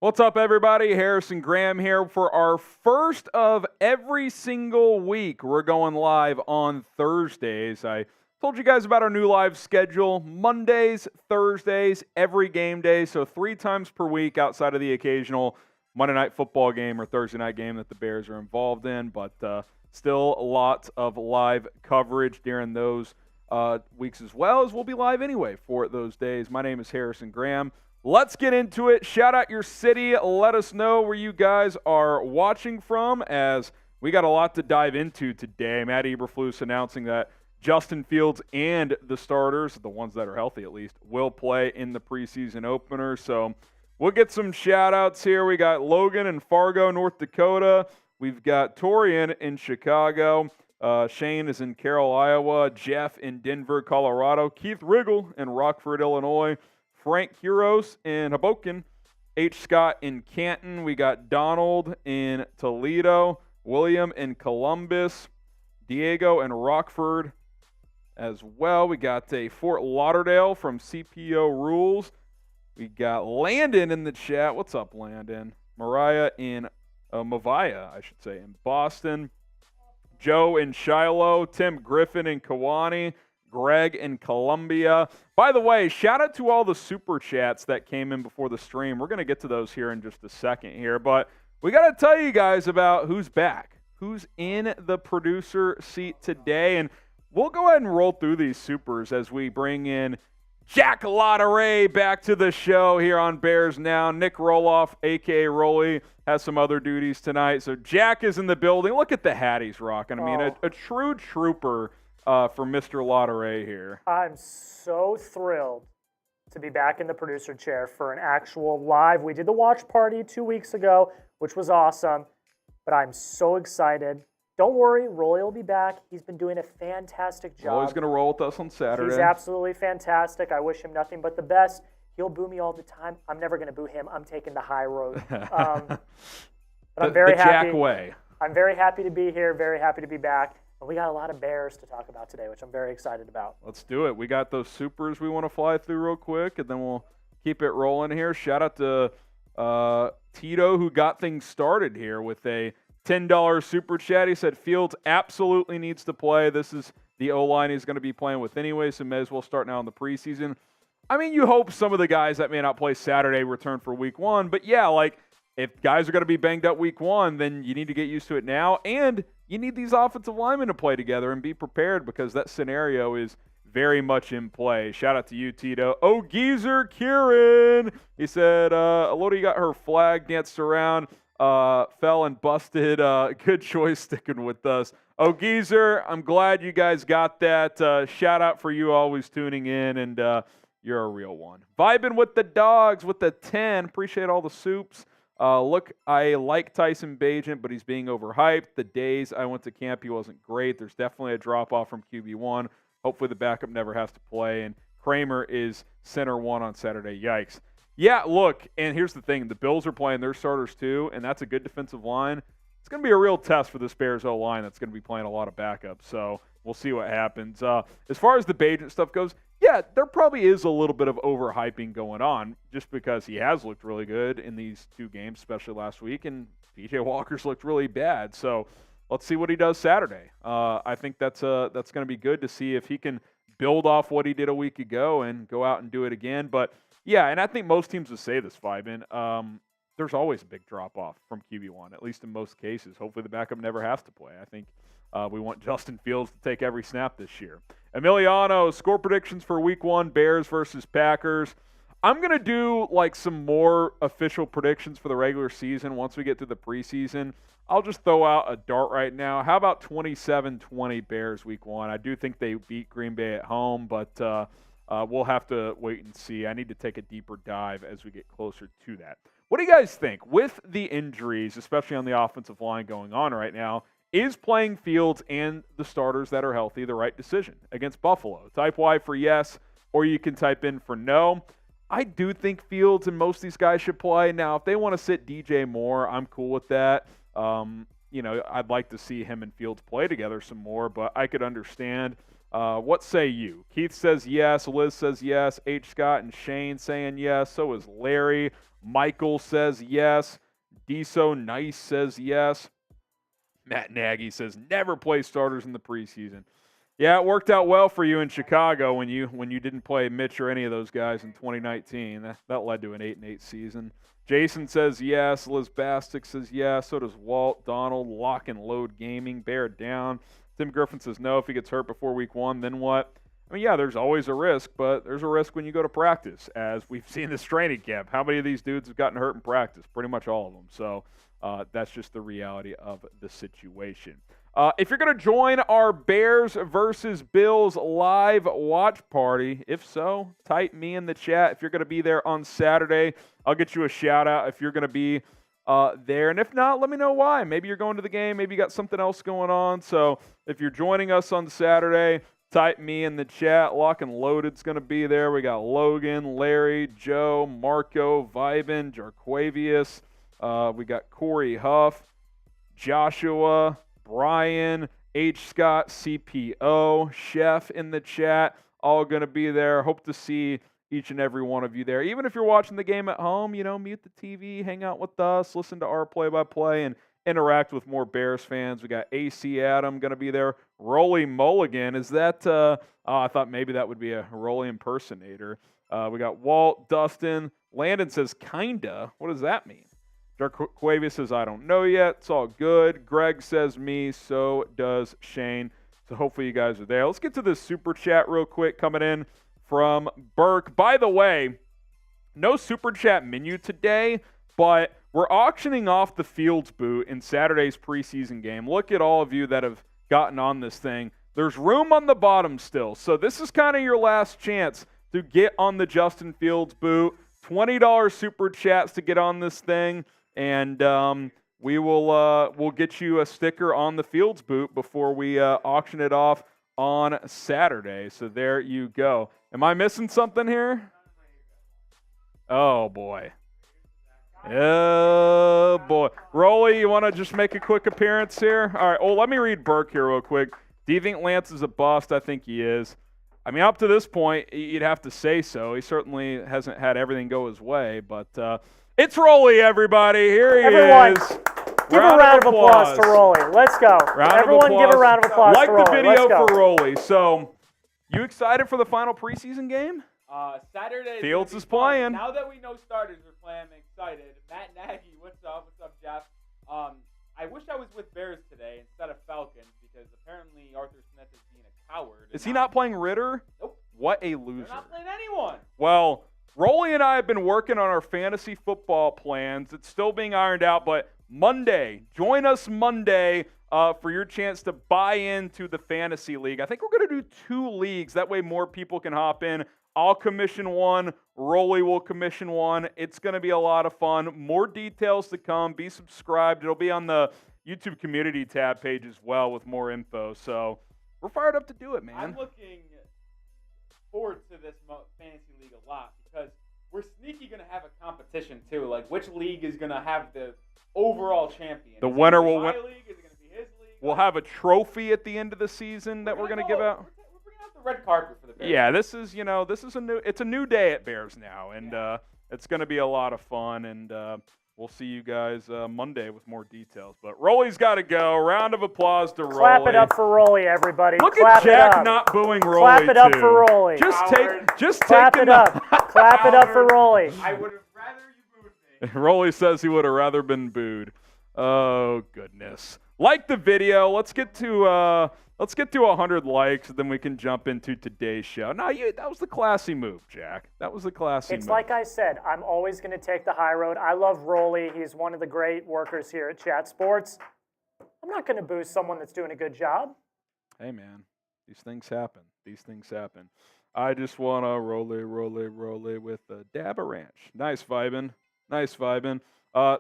What's up, everybody? Harrison Graham here for our first of every single week. We're going live on Thursdays. I told you guys about our new live schedule. Mondays, Thursdays, every game day. So 3 times per week outside of the occasional Monday night football game or Thursday night game that the Bears are involved in. But still lots of live coverage during those weeks as well, as we'll be live anyway for those days. My name is Harrison Graham. Let's get into it. Shout out your city. Let us know where you guys are watching from, as we got a lot to dive into today. Matt Eberflus announcing that Justin Fields and the starters, the ones that are healthy at least, will play in the preseason opener. So we'll get some shout outs here. We got Logan in Fargo, North Dakota. We've got Torian in Chicago. Shane is in Carroll, Iowa. Jeff in Denver, Colorado. Keith Riggle in Rockford, Illinois. Frank Huros in Hoboken. H. Scott in Canton. We got Donald in Toledo. William in Columbus. Diego in Rockford as well. We got a Fort Lauderdale from CPO Rules. We got Landon in the chat. What's up, Landon? Mariah in Mavia, I should say, in Boston. Joe in Shiloh. Tim Griffin in Kewanee. Greg in Columbia. By the way, shout out to all the super chats that came in before the stream. We're going to get to those here in just a second here, but we got to tell you guys about who's back, who's in the producer seat today, and we'll go ahead and roll through these supers as we bring in Jack Lotteray back to the show here on Bears Now. Nick Roloff, a.k.a. Rolly, has some other duties tonight, so Jack is in the building. Look at the hat he's rocking. I mean, a true trooper for Mr. Lotteray here. I'm so thrilled to be back in the producer chair for an actual live. We did the watch party 2 weeks ago, which was awesome, but I'm so excited. Don't worry, Rolly will be back. He's been doing a fantastic job. Rolly's going to roll with us on Saturday. He's absolutely fantastic. I wish him nothing but the best. He'll boo me all the time. I'm never going to boo him. I'm taking the high road. But I'm very happy. Jack way. I'm very happy to be here, very happy to be back. And we got a lot of Bears to talk about today, which I'm very excited about. Let's do it. We got those supers we want to fly through real quick, and then we'll keep it rolling here. Shout out to Tito, who got things started here with a $10 super chat. He said Fields absolutely needs to play. This is the O-line he's going to be playing with anyway, so may as well start now in the preseason. I mean, you hope some of the guys that may not play Saturday return for week 1, but yeah, like, if guys are going to be banged up week 1, then you need to get used to it now, and you need these offensive linemen to play together and be prepared, because that scenario is very much in play. Shout out to you, Tito. Oh, Geezer Kieran. He said, Elodie got her flag danced around, fell and busted. Good choice sticking with us. Oh, Geezer, I'm glad you guys got that. Shout out for you always tuning in, and you're a real one. Vibing with the dogs with the 10. Appreciate all the soups. Look, I like Tyson Bagent, but he's being overhyped. The days I went to camp, he wasn't great. There's definitely a drop-off from QB1. Hopefully the backup never has to play. And Kramer is center 1 on Saturday. Yikes. Yeah, look, and here's the thing. The Bills are playing their starters too, and that's a good defensive line. It's going to be a real test for this Bears O-line that's going to be playing a lot of backups. So we'll see what happens. As far as the Bagent stuff goes, yeah, there probably is a little bit of overhyping going on just because he has looked really good in these 2 games, especially last week, and P.J. Walker's looked really bad. So let's see what he does Saturday. I think that's going to be good to see if he can build off what he did a week ago and go out and do it again. But, yeah, and I think most teams would say this, Vibin. There's always a big drop-off from QB1, at least in most cases. Hopefully the backup never has to play. I think we want Justin Fields to take every snap this year. Emiliano, score predictions for week 1, Bears versus Packers. I'm going to do like some more official predictions for the regular season once we get to the preseason. I'll just throw out a dart right now. How about 27-20 Bears week 1? I do think they beat Green Bay at home, but we'll have to wait and see. I need to take a deeper dive as we get closer to that. What do you guys think? With the injuries, especially on the offensive line going on right now, is playing Fields and the starters that are healthy the right decision against Buffalo? Type Y for yes, or you can type in for no. I do think Fields and most of these guys should play. Now, if they want to sit DJ Moore, I'm cool with that. I'd like to see him and Fields play together some more, but I could understand What say you? Keith says yes. Liz says yes. H. Scott and Shane saying yes. So is Larry. Michael says yes. Deso Nice says yes. Matt Nagy says never play starters in the preseason. Yeah, it worked out well for you in Chicago when you didn't play Mitch or any of those guys in 2019. That led to an 8-8 season. Jason says yes. Liz Bastic says yes. So does Walt, Donald, Lock and Load Gaming. Bear it down. Tim Griffin says no. If he gets hurt before week 1, then what? I mean, yeah, there's always a risk, but there's a risk when you go to practice, as we've seen this training camp. How many of these dudes have gotten hurt in practice? Pretty much all of them. So that's just the reality of the situation. If you're going to join our Bears versus Bills live watch party, if so, type me in the chat. If you're going to be there on Saturday, I'll get you a shout out if you're going to be there. And if not, let me know why. Maybe you're going to the game. Maybe you got something else going on. So if you're joining us on Saturday, type me in the chat. Lock and Loaded's going to be there. We got Logan, Larry, Joe, Marco, Vibin, Jarquavius. We got Corey Huff, Joshua, Brian, H. Scott, CPO, Chef in the chat, all going to be there. Hope to see each and every one of you there. Even if you're watching the game at home, mute the TV, hang out with us, listen to our play-by-play, and interact with more Bears fans. We got AC Adam going to be there. Rolly Mulligan, is that, I thought maybe that would be a Rolly impersonator. We got Walt, Dustin. Landon says, kinda. What does that mean? Jarquavius says, I don't know yet. It's all good. Greg says me. So does Shane. So hopefully you guys are there. Let's get to this super chat real quick coming in from Burke. By the way, no super chat menu today, but we're auctioning off the Fields boot in Saturday's preseason game. Look at all of you that have gotten on this thing. There's room on the bottom still. So this is kind of your last chance to get on the Justin Fields boot. $20 super chats to get on this thing. And we'll get you a sticker on the Fields boot before we auction it off on Saturday. So there you go. Am I missing something here? Oh, boy. Oh, boy. Rolly, you want to just make a quick appearance here? All right. Well, let me read Burke here real quick. Do you think Lance is a bust? I think he is. I mean, up to this point, you'd have to say so. He certainly hasn't had everything go his way, but it's Rolly, everybody. Here he is. Give a round of applause to Rolly. Let's go. Everyone give a round of applause to Rolly. Like the video for Rolly. So, you excited for the final preseason game? Saturday. Fields is playing. Now that we know starters are playing, I'm excited. Matt Nagy, what's up? What's up, Jeff? I wish I was with Bears today instead of Falcons because apparently Arthur Smith is being a coward. Is he not playing Ritter? Nope. What a loser. They're not playing anyone. Well, Rolly and I have been working on our fantasy football plans. It's still being ironed out, but Monday, join us Monday for your chance to buy into the fantasy league. I think we're going to do 2 leagues. That way more people can hop in. I'll commission one. Rolly will commission one. It's going to be a lot of fun. More details to come. Be subscribed. It'll be on the YouTube community tab page as well with more info. So we're fired up to do it, man. I'm looking forward to this fantasy league a lot because we're sneaky going to have a competition too. Like which league is going to have the overall champion? The winner will win. League? Is it going to be his league? We'll have a trophy at the end of the season that we're going to give out. We're bringing out the red carpet for the Bears. Yeah, this is a new day at Bears now, and it's going to be a lot of fun, and we'll see you guys Monday with more details. But Rolly's got to go. Round of applause to Rolly. Clap it up for Rolly, everybody. Look Clap at Jack not booing Rolly. Clap it up too. for Rolly. Just clap it up. Clap it up for Rolly. I would have rather you booed me. Rolly says he would have rather been booed. Oh goodness. Like the video. Let's get to 100 likes, and then we can jump into today's show. No, that was the classy move, Jack. That was the classy move. It's like I said, I'm always going to take the high road. I love Rolly. He's one of the great workers here at Chat Sports. I'm not going to boost someone that's doing a good job. Hey, man. These things happen. I just want to Rolly with a dab of ranch. Nice vibing.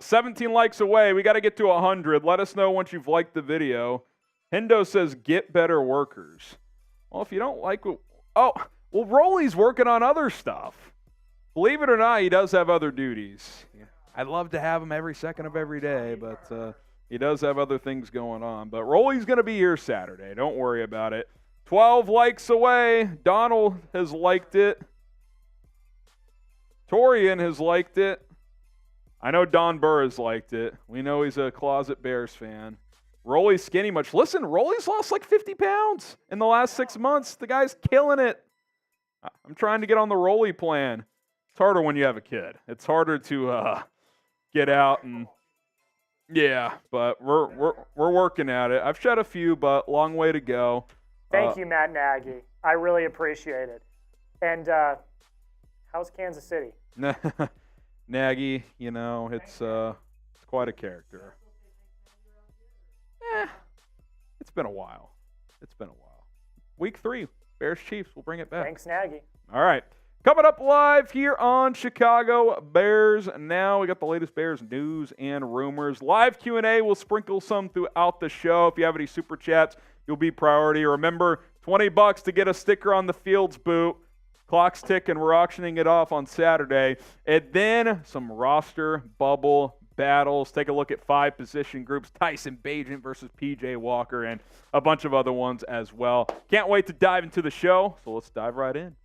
17 likes away. We got to get to 100. Let us know once you've liked the video. Hendo says, get better workers. Well, if you don't like what... Oh, well, Rolly's working on other stuff. Believe it or not, he does have other duties. I'd love to have him every second of every day, but he does have other things going on. But Rolly's going to be here Saturday. Don't worry about it. 12 likes away. Donald has liked it. Torian has liked it. I know Don Burr has liked it. We know he's a closet Bears fan. Rolly's skinny much. Listen, Rolly's lost like 50 pounds in the last 6 months. The guy's killing it. I'm trying to get on the Rolly plan. It's harder when you have a kid. It's harder to get out and but we're working at it. I've shed a few, but long way to go. Thank you, Matt Nagy. I really appreciate it. And how's Kansas City? Nagy, it's quite a character. It's been a while. Week 3, Bears Chiefs. We'll bring it back. Thanks, Nagy. All right. Coming up live here on Chicago Bears Now, we got the latest Bears news and rumors. Live Q&A, we'll sprinkle some throughout the show. If you have any super chats, you'll be priority. Remember, $20 to get a sticker on the Fields boot. Clock's ticking. We're auctioning it off on Saturday. And then some roster bubble battles. Take a look at 5 position groups. Tyson Bagent versus P.J. Walker and a bunch of other ones as well. Can't wait to dive into the show, so let's dive right in.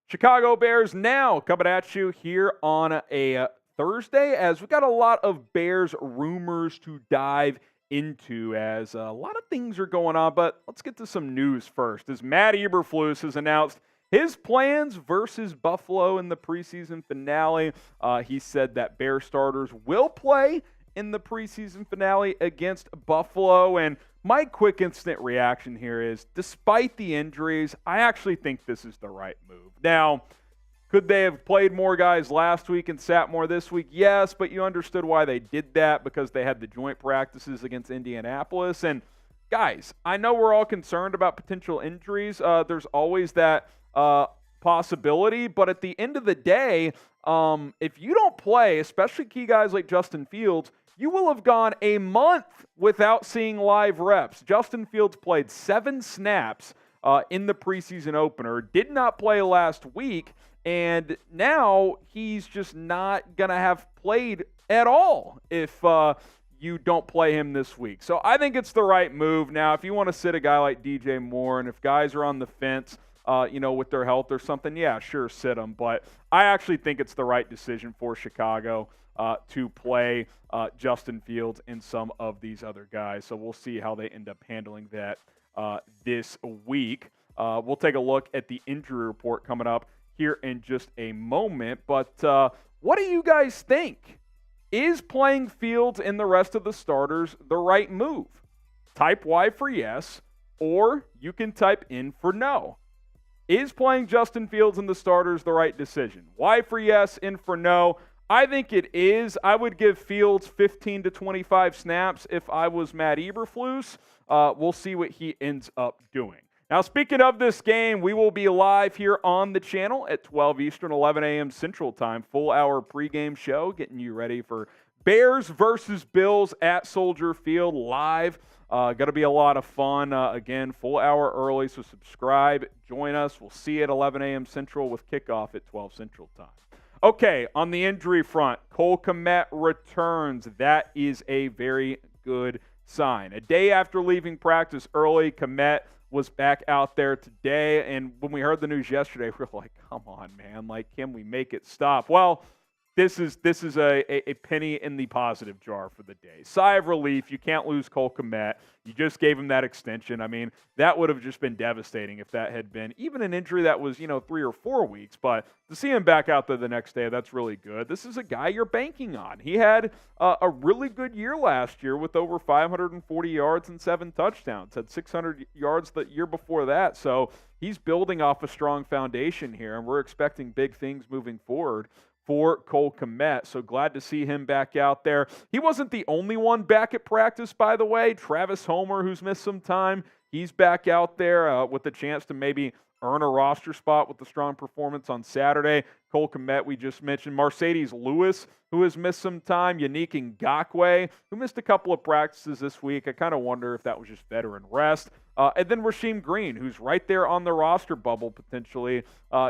Chicago Bears Now coming at you here on a Thursday as we got a lot of Bears rumors to dive into as a lot of things are going on, but let's get to some news first. As Matt Eberflus has announced his plans versus Buffalo in the preseason finale. He said that Bear starters will play in the preseason finale against Buffalo. And my quick instant reaction here is, despite the injuries, I actually think this is the right move. Now, could they have played more guys last week and sat more this week? Yes, but you understood why they did that, because they had the joint practices against Indianapolis. And guys, I know we're all concerned about potential injuries. There's always that possibility, but at the end of the day, if you don't play, especially key guys like Justin Fields, you will have gone a month without seeing live reps. Justin Fields played 7 snaps in the preseason opener, did not play last week, and now he's just not going to have played at all if you don't play him this week. So I think it's the right move. Now, if you want to sit a guy like DJ Moore, and if guys are on the fence, with their health or something, yeah, sure, sit them. But I actually think it's the right decision for Chicago to play Justin Fields and some of these other guys. So we'll see how they end up handling that this week. We'll take a look at the injury report coming up here in just a moment. But what do you guys think? Is playing Fields and the rest of the starters the right move? Type Y for yes, or you can type in for no. Is playing Justin Fields and the starters the right decision? Y for yes, in for no. I think it is. I would give Fields 15 to 25 snaps if I was Matt Eberflus. We'll see what he ends up doing. Now, speaking of this game, we will be live here on the channel at 12 Eastern, 11 a.m. Central Time. Full hour pregame show, getting you ready for Bears versus Bills at Soldier Field live. Going to be a lot of fun. Again, full hour early, so subscribe. Join us. We'll see you at 11 a.m. Central with kickoff at 12 Central Time. Okay, on the injury front, Cole Kmet returns. That is a very good sign. A day after leaving practice early, Kmet was back out there today, and when we heard the news yesterday, we were like, come on, man, can we make it stop? Well, this is a penny in the positive jar for the day. Sigh of relief. You can't lose Cole Kmet. You just gave him that extension. I mean, that would have just been devastating if that had been even an injury that was, 3 or 4 weeks. But to see him back out there the next day, that's really good. This is a guy you're banking on. He had a really good year last year with over 540 yards and 7 touchdowns. Had 600 yards the year before that. So he's building off a strong foundation here, and we're expecting big things moving forward for Cole Kmet. So glad to see him back out there. He wasn't the only one back at practice, by the way. Travis Homer, who's missed some time, he's back out there with a chance to maybe earn a roster spot with the strong performance on Saturday. Cole Kmet, we just mentioned. Marcedes Lewis, who has missed some time. Yannick Ngakoue, who missed a couple of practices this week. I kind of wonder if that was just veteran rest. And then Rasheem Green, who's right there on the roster bubble potentially.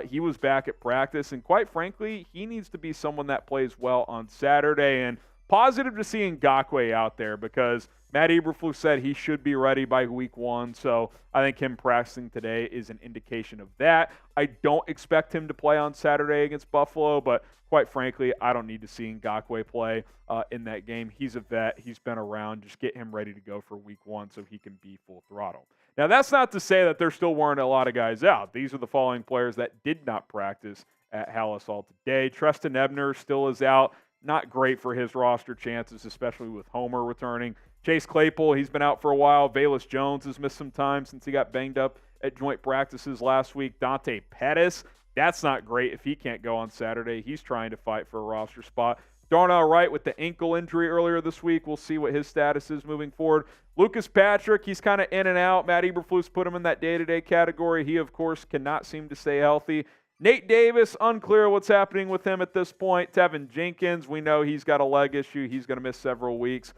He was back at practice, and quite frankly, he needs to be someone that plays well on Saturday. And positive to see Ngakoue out there because Matt Eberflus said he should be ready by week 1, so I think him practicing today is an indication of that. I don't expect him to play on Saturday against Buffalo, but quite frankly, I don't need to see Ngakoue play in that game. He's a vet. He's been around. Just get him ready to go for week 1 so he can be full throttle. Now, that's not to say that there still weren't a lot of guys out. These are the following players that did not practice at Halas Hall today. Trestan Ebner still is out. Not great for his roster chances, especially with Homer returning. Chase Claypool, he's been out for a while. Velus Jones has missed some time since he got banged up at joint practices last week. Dante Pettis, that's not great if he can't go on Saturday. He's trying to fight for a roster spot. Darnell Wright with the ankle injury earlier this week. We'll see what his status is moving forward. Lucas Patrick, he's kind of in and out. Matt Eberflus put him in that day-to-day category. He, of course, cannot seem to stay healthy. Nate Davis, unclear what's happening with him at this point. Tevin Jenkins, we know he's got a leg issue. He's going to miss several weeks.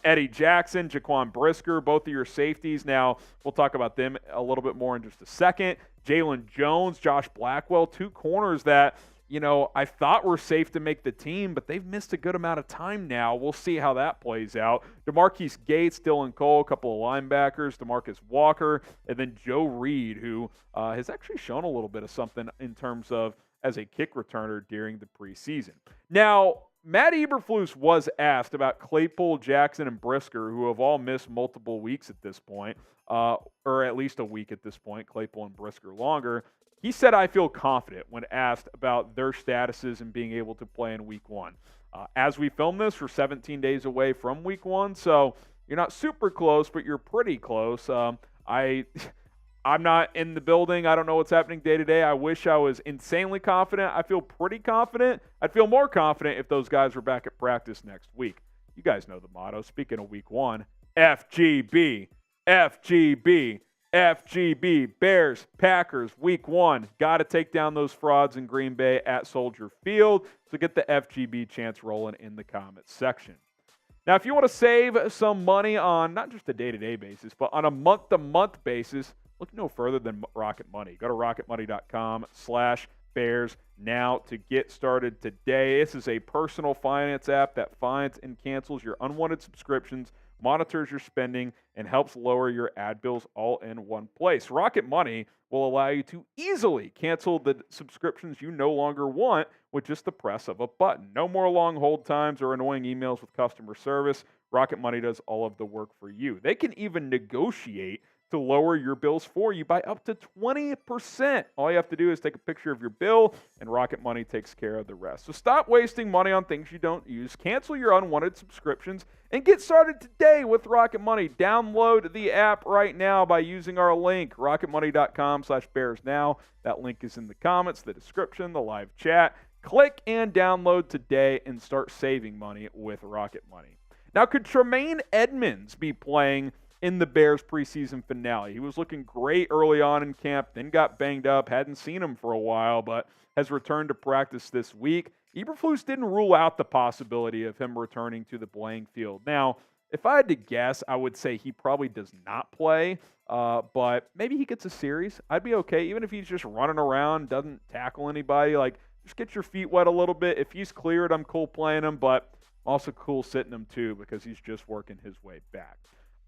Eddie Jackson, Jaquan Brisker, both of your safeties. Now, we'll talk about them a little bit more in just a second. Jalen Jones, Josh Blackwell, 2 corners that, I thought were safe to make the team, but they've missed a good amount of time now. We'll see how that plays out. DeMarquise Gates, Dylan Cole, a couple of linebackers, DeMarcus Walker, and then Joe Reed, who has actually shown a little bit of something in terms of as a kick returner during the preseason. Now, Matt Eberflus was asked about Claypool, Jackson, and Brisker, who have all missed multiple weeks at this point, or at least a week at this point, Claypool and Brisker longer. He said, I feel confident when asked about their statuses and being able to play in week 1. As we film this, we're 17 days away from week 1, so you're not super close, but you're pretty close. I'm not in the building. I don't know what's happening day to day. I wish I was insanely confident. I feel pretty confident. I'd feel more confident if those guys were back at practice next week. You guys know the motto. Speaking of week 1, FGB, FGB. FGB, Bears, Packers, week 1. Got to take down those frauds in Green Bay at Soldier Field. So get the FGB chants rolling in the comments section. Now, if you want to save some money on not just a day-to-day basis, but on a month-to-month basis, look no further than Rocket Money. Go to rocketmoney.com/Bears now to get started today. This is a personal finance app that finds and cancels your unwanted subscriptions, monitors your spending, and helps lower your ad bills all in one place. Rocket Money will allow you to easily cancel the subscriptions you no longer want with just the press of a button. No more long hold times or annoying emails with customer service. Rocket Money does all of the work for you. They can even negotiate to lower your bills for you by up to 20%. All you have to do is take a picture of your bill, and Rocket Money takes care of the rest. So stop wasting money on things you don't use. Cancel your unwanted subscriptions and get started today with Rocket Money. Download the app right now by using our link, rocketmoney.com/Bears now. That link is in the comments, the description, the live chat. Click and download today and start saving money with Rocket Money. Now, could Tremaine Edmonds be playing in the Bears preseason finale? He was looking great early on in camp, then got banged up, hadn't seen him for a while, but has returned to practice this week. Eberflus didn't rule out the possibility of him returning to the playing field. Now, if I had to guess, I would say he probably does not play, but maybe he gets a series. I'd be okay, even if he's just running around, doesn't tackle anybody. Just get your feet wet a little bit. If he's cleared, I'm cool playing him, but also cool sitting him too because he's just working his way back.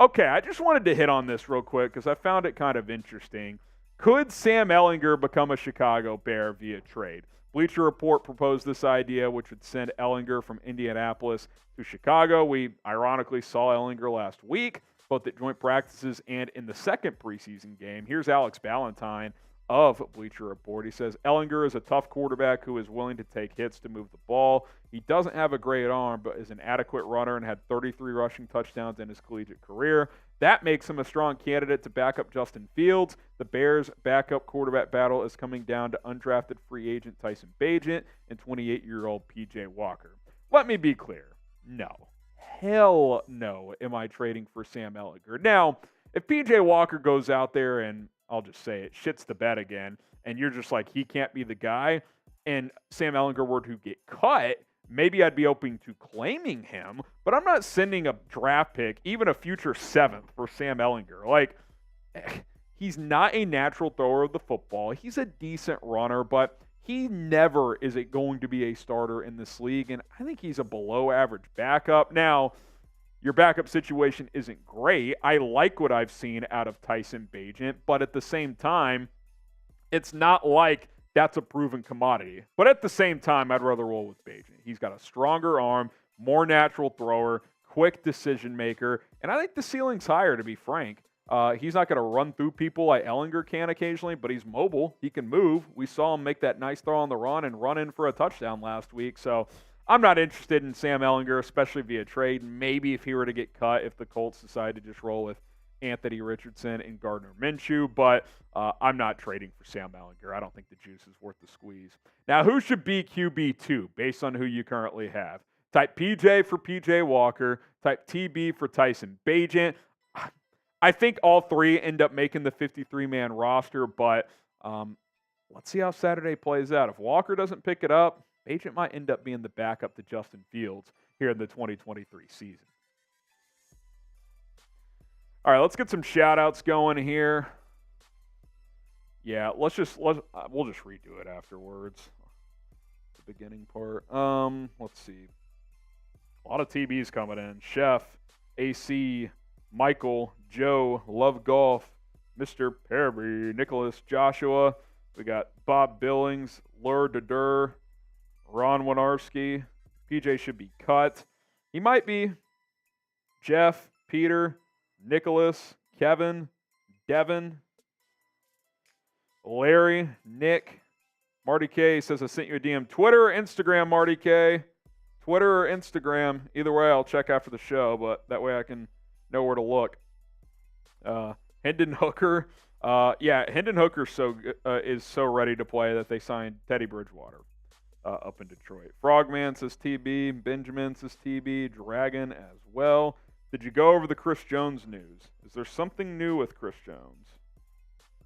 Okay, I just wanted to hit on this real quick because I found it kind of interesting. Could Sam Ehlinger become a Chicago Bear via trade? Bleacher Report proposed this idea, which would send Ehlinger from Indianapolis to Chicago. We ironically saw Ehlinger last week, both at joint practices and in the second preseason game. Here's Alex Ballantyne of Bleacher Report. He says, Ehlinger is a tough quarterback who is willing to take hits to move the ball. He doesn't have a great arm, but is an adequate runner and had 33 rushing touchdowns in his collegiate career. That makes him a strong candidate to back up Justin Fields. The Bears' backup quarterback battle is coming down to undrafted free agent Tyson Bagent and 28-year-old P.J. Walker. Let me be clear. No. Hell no am I trading for Sam Ehlinger. Now, if P.J. Walker goes out there and, I'll just say it, shits the bed again, and you're just like, he can't be the guy, and Sam Ehlinger were to get cut, maybe I'd be open to claiming him, but I'm not sending a draft pick, even a future 7th, for Sam Ehlinger. He's not a natural thrower of the football. He's a decent runner, but he never is it going to be a starter in this league, and I think he's a below-average backup. Now, your backup situation isn't great. I like what I've seen out of Tyson Bagent, but at the same time, it's not like that's a proven commodity. But at the same time, I'd rather roll with Bagent. He's got a stronger arm, more natural thrower, quick decision maker, and I think the ceiling's higher, to be frank. He's not going to run through people like Ehlinger can occasionally, but he's mobile. He can move. We saw him make that nice throw on the run and run in for a touchdown last week. So I'm not interested in Sam Ehlinger, especially via trade. Maybe if he were to get cut, if the Colts decide to just roll with Anthony Richardson and Gardner Minshew, but I'm not trading for Sam Ehlinger. I don't think the juice is worth the squeeze. Now, who should be QB2 based on who you currently have? Type PJ for PJ Walker. Type TB for Tyson Bagent. I think all three end up making the 53-man roster, but let's see how Saturday plays out. If Walker doesn't pick it up, Bagent might end up being the backup to Justin Fields here in the 2023 season. All right, let's get some shout-outs going here. Yeah, we'll just redo it afterwards. The beginning part. Let's see. A lot of TBs coming in. Chef, AC, Michael, Joe, Love Golf, Mr. Perry, Nicholas, Joshua. We got Bob Billings, Lur Dadur, Ron Winarski. PJ should be cut. He might be. Jeff, Peter, Nicholas, Kevin, Devin, Larry, Nick, Marty K says I sent you a DM. Twitter or Instagram, Marty K? Twitter or Instagram. Either way, I'll check after the show, but that way I can know where to look. Hendon Hooker. Hendon Hooker is so ready to play that they signed Teddy Bridgewater up in Detroit. Frogman says TB. Benjamin says TB. Dragon as well. Did you go over the Chris Jones news? Is there something new with Chris Jones?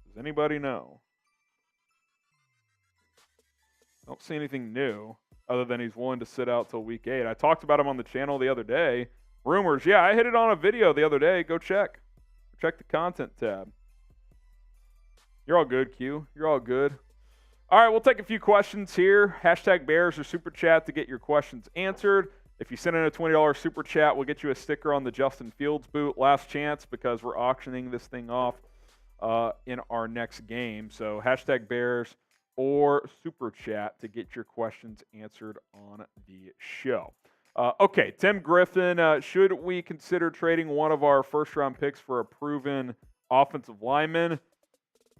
Does anybody know? I don't see anything new other than he's willing to sit out till week 8. I talked about him on the channel the other day. Rumors. Yeah, I hit it on a video the other day. Go check. Check the content tab. You're all good, Q. You're all good. All right, we'll take a few questions here. Hashtag Bears or Super Chat to get your questions answered. If you send in a $20 Super Chat, we'll get you a sticker on the Justin Fields boot. Last chance because we're auctioning this thing off in our next game. So hashtag Bears or Super Chat to get your questions answered on the show. Okay, Tim Griffin, should we consider trading one of our first-round picks for a proven offensive lineman?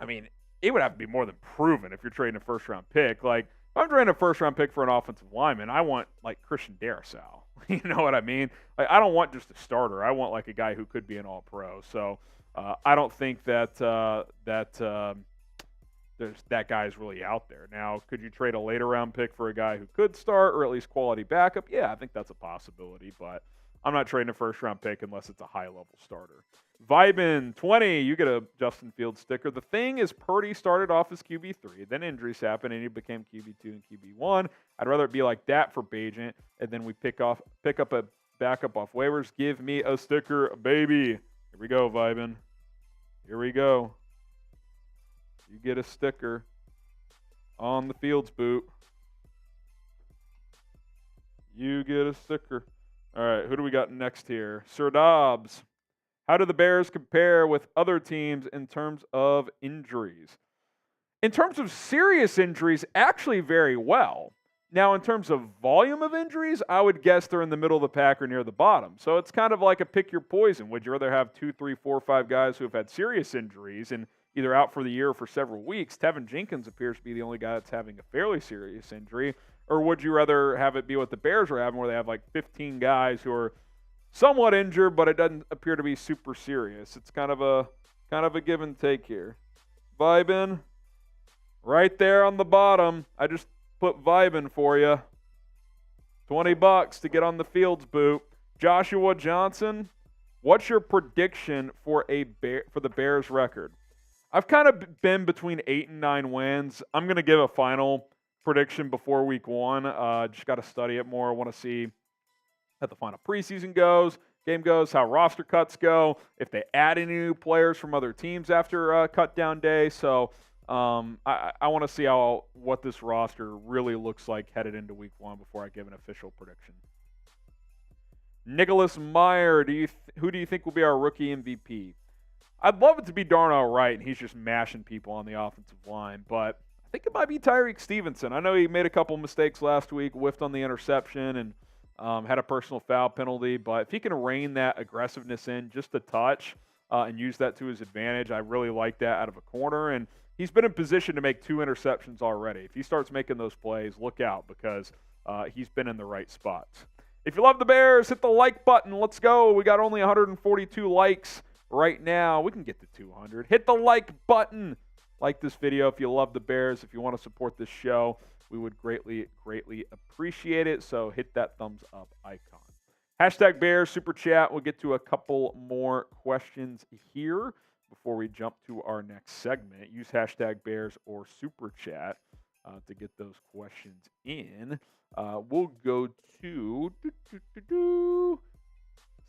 I mean, it would have to be more than proven if you're trading a first-round pick. Like, if I'm trading a first-round pick for an offensive lineman, I want, like, Christian Darrisaw. You know what I mean? Like, I don't want just a starter. I want, like, a guy who could be an all-pro. So I don't think that that guy's really out there. Now, could you trade a later round pick for a guy who could start or at least quality backup? Yeah, I think that's a possibility, but I'm not trading a first round pick unless it's a high level starter. Vibin 20, you get a Justin Fields sticker. The thing is, Purdy started off as QB3, then injuries happened and he became QB2 and QB1. I'd rather it be like that for Bagent, and then we pick up a backup off waivers. Give me a sticker, baby. Here we go, Vibin. Here we go. You get a sticker on the Fields boot. You get a sticker. All right, who do we got next here? Sir Dobbs. How do the Bears compare with other teams in terms of injuries? In terms of serious injuries, actually very well. Now, in terms of volume of injuries, I would guess they're in the middle of the pack or near the bottom. So it's kind of like a pick your poison. Would you rather have 2, 3, 4, 5 guys who have had serious injuries and either out for the year or for several weeks? Tevin Jenkins appears to be the only guy that's having a fairly serious injury. Or would you rather have it be what the Bears are having, where they have like 15 guys who are somewhat injured, but it doesn't appear to be super serious? It's kind of a give and take here. Vibin, right there on the bottom. I just put Vibin for you. $20 to get on the Fields boot. Joshua Johnson, what's your prediction for the Bears record? I've kind of been between 8 and 9 wins. I'm going to give a final prediction before week 1. Just got to study it more. I want to see how the final preseason game goes, how roster cuts go, if they add any new players from other teams after cut down day. So I want to see what this roster really looks like headed into week 1 before I give an official prediction. Nicholas Meyer, who do you think will be our rookie MVP? I'd love it to be Darnell Wright, and he's just mashing people on the offensive line, but I think it might be Tyreek Stevenson. I know he made a couple mistakes last week, whiffed on the interception, and had a personal foul penalty, but if he can rein that aggressiveness in just a touch and use that to his advantage, I really like that out of a corner, and he's been in position to make 2 interceptions already. If he starts making those plays, look out, because he's been in the right spots. If you love the Bears, hit the like button. Let's go. We got only 142 likes right now. We can get to 200. Hit the like button. Like this video if you love the Bears. If you want to support this show, we would greatly, greatly appreciate it. So hit that thumbs up icon. Hashtag Bears Super Chat. We'll get to a couple more questions here before we jump to our next segment. Use hashtag Bears or Super Chat to get those questions in. We'll go to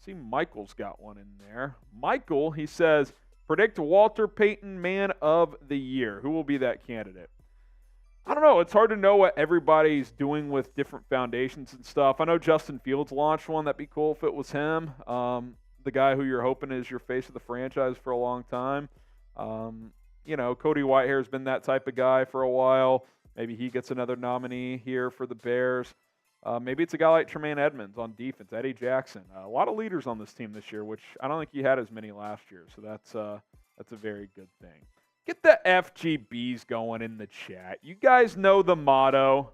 see, Michael's got one in there. Michael, he says, predict Walter Payton Man of the Year. Who will be that candidate? I don't know. It's hard to know what everybody's doing with different foundations and stuff. I know Justin Fields launched one. That'd be cool if it was him. The guy who you're hoping is your face of the franchise for a long time. Cody Whitehair's been that type of guy for a while. Maybe he gets another nominee here for the Bears. Maybe it's a guy like Tremaine Edmonds on defense, Eddie Jackson. A lot of leaders on this team this year, which I don't think he had as many last year. So that's a very good thing. Get the FGBs going in the chat. You guys know the motto.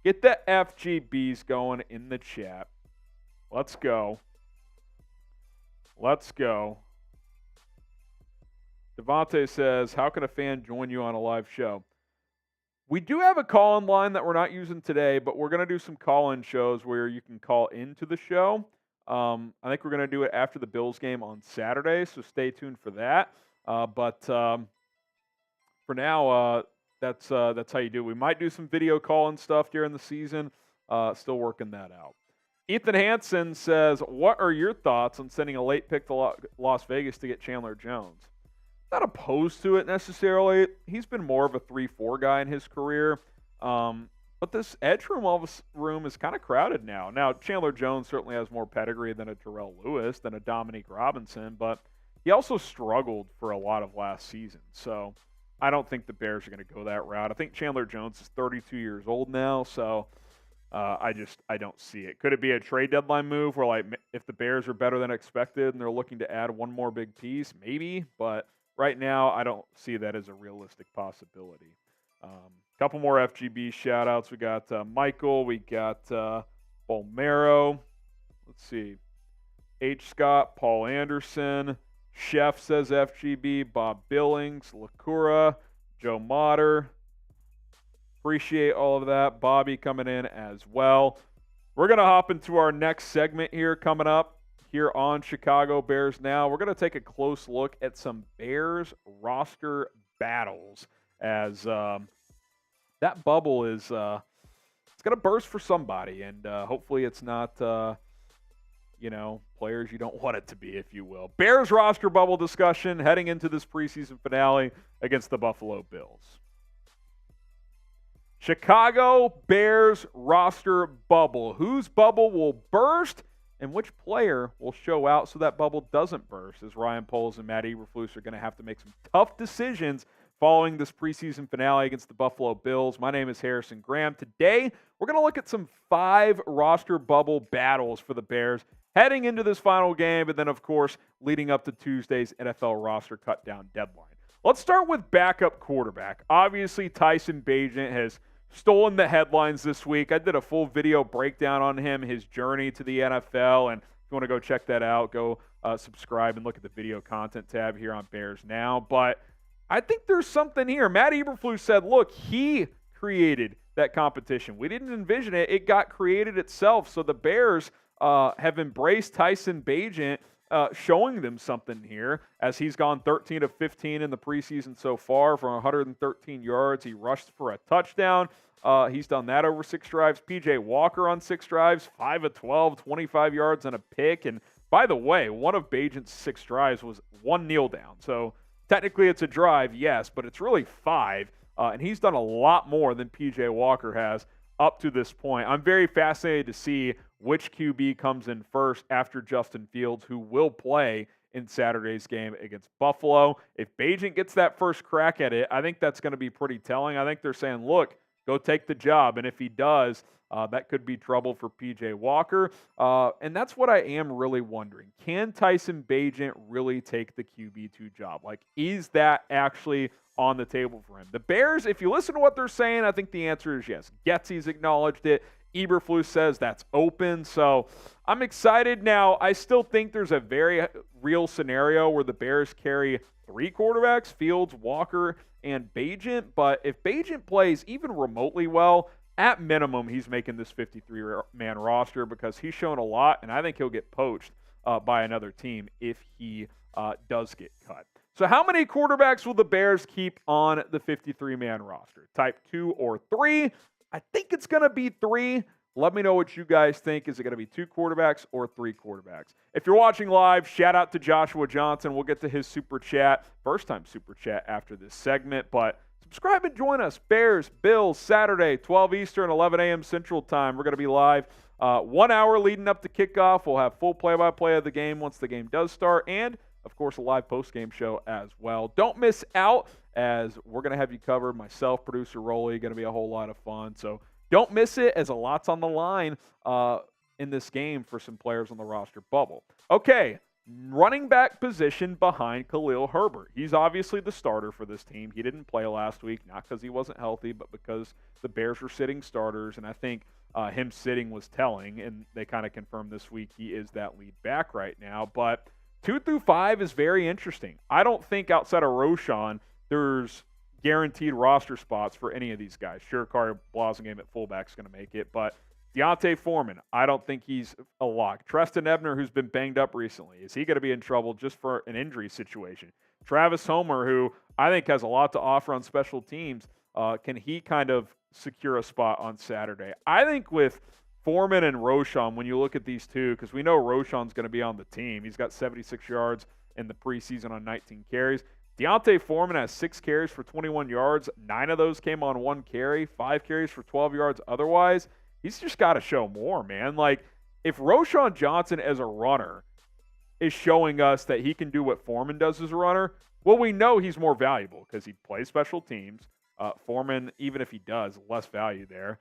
Get the FGBs going in the chat. Let's go. Let's go. Devontae says, how can a fan join you on a live show? We do have a call-in line that we're not using today, but we're going to do some call-in shows where you can call into the show. I think we're going to do it after the Bills game on Saturday, so stay tuned for that. But for now, that's how you do it. We might do some video call-in stuff during the season. Still working that out. Ethan Hansen says, what are your thoughts on sending a late pick to Las Vegas to get Chandler Jones? Not opposed to it necessarily. He's been more of a 3-4 guy in his career. But this edge room is kind of crowded now. Now, Chandler Jones certainly has more pedigree than a Darrell Lewis, than a Dominique Robinson, but he also struggled for a lot of last season. So I don't think the Bears are going to go that route. I think Chandler Jones is 32 years old now, so I don't see it. Could it be a trade deadline move where, like, if the Bears are better than expected and they're looking to add one more big piece? Maybe, but right now, I don't see that as a realistic possibility. Couple more FGB shout-outs. We got Michael. We got Bolmero. Let's see. H. Scott, Paul Anderson. Chef says FGB. Bob Billings. Lacura. Joe Motter. Appreciate all of that. Bobby coming in as well. We're going to hop into our next segment here coming up. Here on Chicago Bears Now, we're going to take a close look at some Bears roster battles as that bubble is it's going to burst for somebody, and hopefully it's not players you don't want it to be, if you will. Bears roster bubble discussion heading into this preseason finale against the Buffalo Bills. Chicago Bears roster bubble. Whose bubble will burst? And which player will show out so that bubble doesn't burst, as Ryan Poles and Matt Eberflus are going to have to make some tough decisions following this preseason finale against the Buffalo Bills. My name is Harrison Graham. Today, we're going to look at some 5 roster bubble battles for the Bears heading into this final game, and then, of course, leading up to Tuesday's NFL roster cut-down deadline. Let's start with backup quarterback. Obviously, Tyson Bagent has stolen the headlines this week. I did a full video breakdown on him, his journey to the NFL, and if you want to go check that out, go subscribe and look at the video content tab here on Bears Now. But I think there's something here. Matt Eberflus said, look, he created that competition. We didn't envision it. It got created itself. So the Bears have embraced Tyson Bagent, showing them something here as he's gone 13 of 15 in the preseason so far for 113 yards. He rushed for a touchdown. He's done that over 6 drives. P.J. Walker on 6 drives, 5 of 12, 25 yards and a pick. And by the way, one of Bagent's 6 drives was one kneel down. So Technically, it's a drive, yes, but it's really 5, and he's done a lot more than P.J. Walker has up to this point. I'm very fascinated to see which QB comes in first after Justin Fields, who will play in Saturday's game against Buffalo. If Bagent gets that first crack at it, I think that's going to be pretty telling. I think they're saying, look, go take the job, and if he does, that could be trouble for P.J. Walker. And that's what I am really wondering. Can Tyson Bagent really take the QB2 job? Like, is that actually on the table for him? The Bears, if you listen to what they're saying, I think the answer is yes. Getsy's acknowledged it. Eberflus says that's open. So I'm excited. Now, I still think there's a very real scenario where the Bears carry 3 quarterbacks, Fields, Walker, and Bagent. But if Bagent plays even remotely well, at minimum, he's making this 53-man roster because he's shown a lot, and I think he'll get poached by another team if he does get cut. So how many quarterbacks will the Bears keep on the 53-man roster? Type 2 or 3? I think it's going to be 3. Let me know what you guys think. Is it going to be 2 quarterbacks or 3 quarterbacks? If you're watching live, shout out to Joshua Johnson. We'll get to his super chat, first-time super chat after this segment, but subscribe and join us. Bears, Bills, Saturday, 12 Eastern, 11 a.m. Central Time. We're going to be live 1 hour leading up to kickoff. We'll have full play-by-play of the game once the game does start, and, of course, a live post-game show as well. Don't miss out, as we're going to have you covered. Myself, producer Rolly, going to be a whole lot of fun. So don't miss it, as a lot's on the line in this game for some players on the roster bubble. Okay. Running back position behind Khalil Herbert. He's obviously the starter for this team. He didn't play last week, not because he wasn't healthy, but because the Bears were sitting starters, and I think him sitting was telling, and they kind of confirmed this week he is that lead back right now. But 2 through 5 is very interesting. I don't think outside of Roschon there's guaranteed roster spots for any of these guys. Sure, Kari Blasingame at fullback is going to make it, but D'Onta Foreman, I don't think he's a lock. Trestan Ebner, who's been banged up recently, is he going to be in trouble just for an injury situation? Travis Homer, who I think has a lot to offer on special teams, can he kind of secure a spot on Saturday? I think with Foreman and Roschon, when you look at these two, because we know Roschon's going to be on the team. He's got 76 yards in the preseason on 19 carries. D'Onta Foreman has 6 carries for 21 yards. 9 of those came on 1 carry, 5 carries for 12 yards otherwise. He's just got to show more, man. Like, if Roschon Johnson as a runner is showing us that he can do what Foreman does as a runner, well, we know he's more valuable because he plays special teams. Foreman, even if he does, less value there.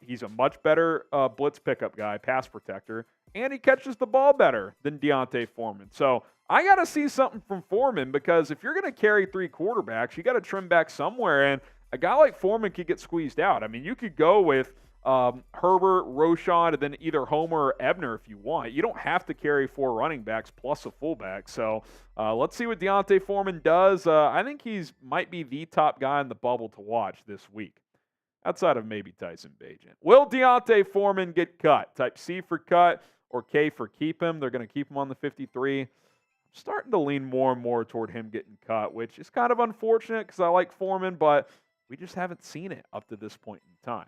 He's a much better blitz pickup guy, pass protector, and he catches the ball better than D'Onta Foreman. So I got to see something from Foreman, because if you're going to carry 3 quarterbacks, you got to trim back somewhere, and a guy like Foreman could get squeezed out. I mean, you could go with Herbert, Roschon, and then either Homer or Ebner if you want. You don't have to carry 4 running backs plus a fullback. So let's see what D'Onta Foreman does. I think he's might be the top guy in the bubble to watch this week, outside of maybe Tyson Bagent. Will D'Onta Foreman get cut? Type C for cut or K for keep him. They're going to keep him on the 53. I'm starting to lean more and more toward him getting cut, which is kind of unfortunate because I like Foreman, but we just haven't seen it up to this point in time.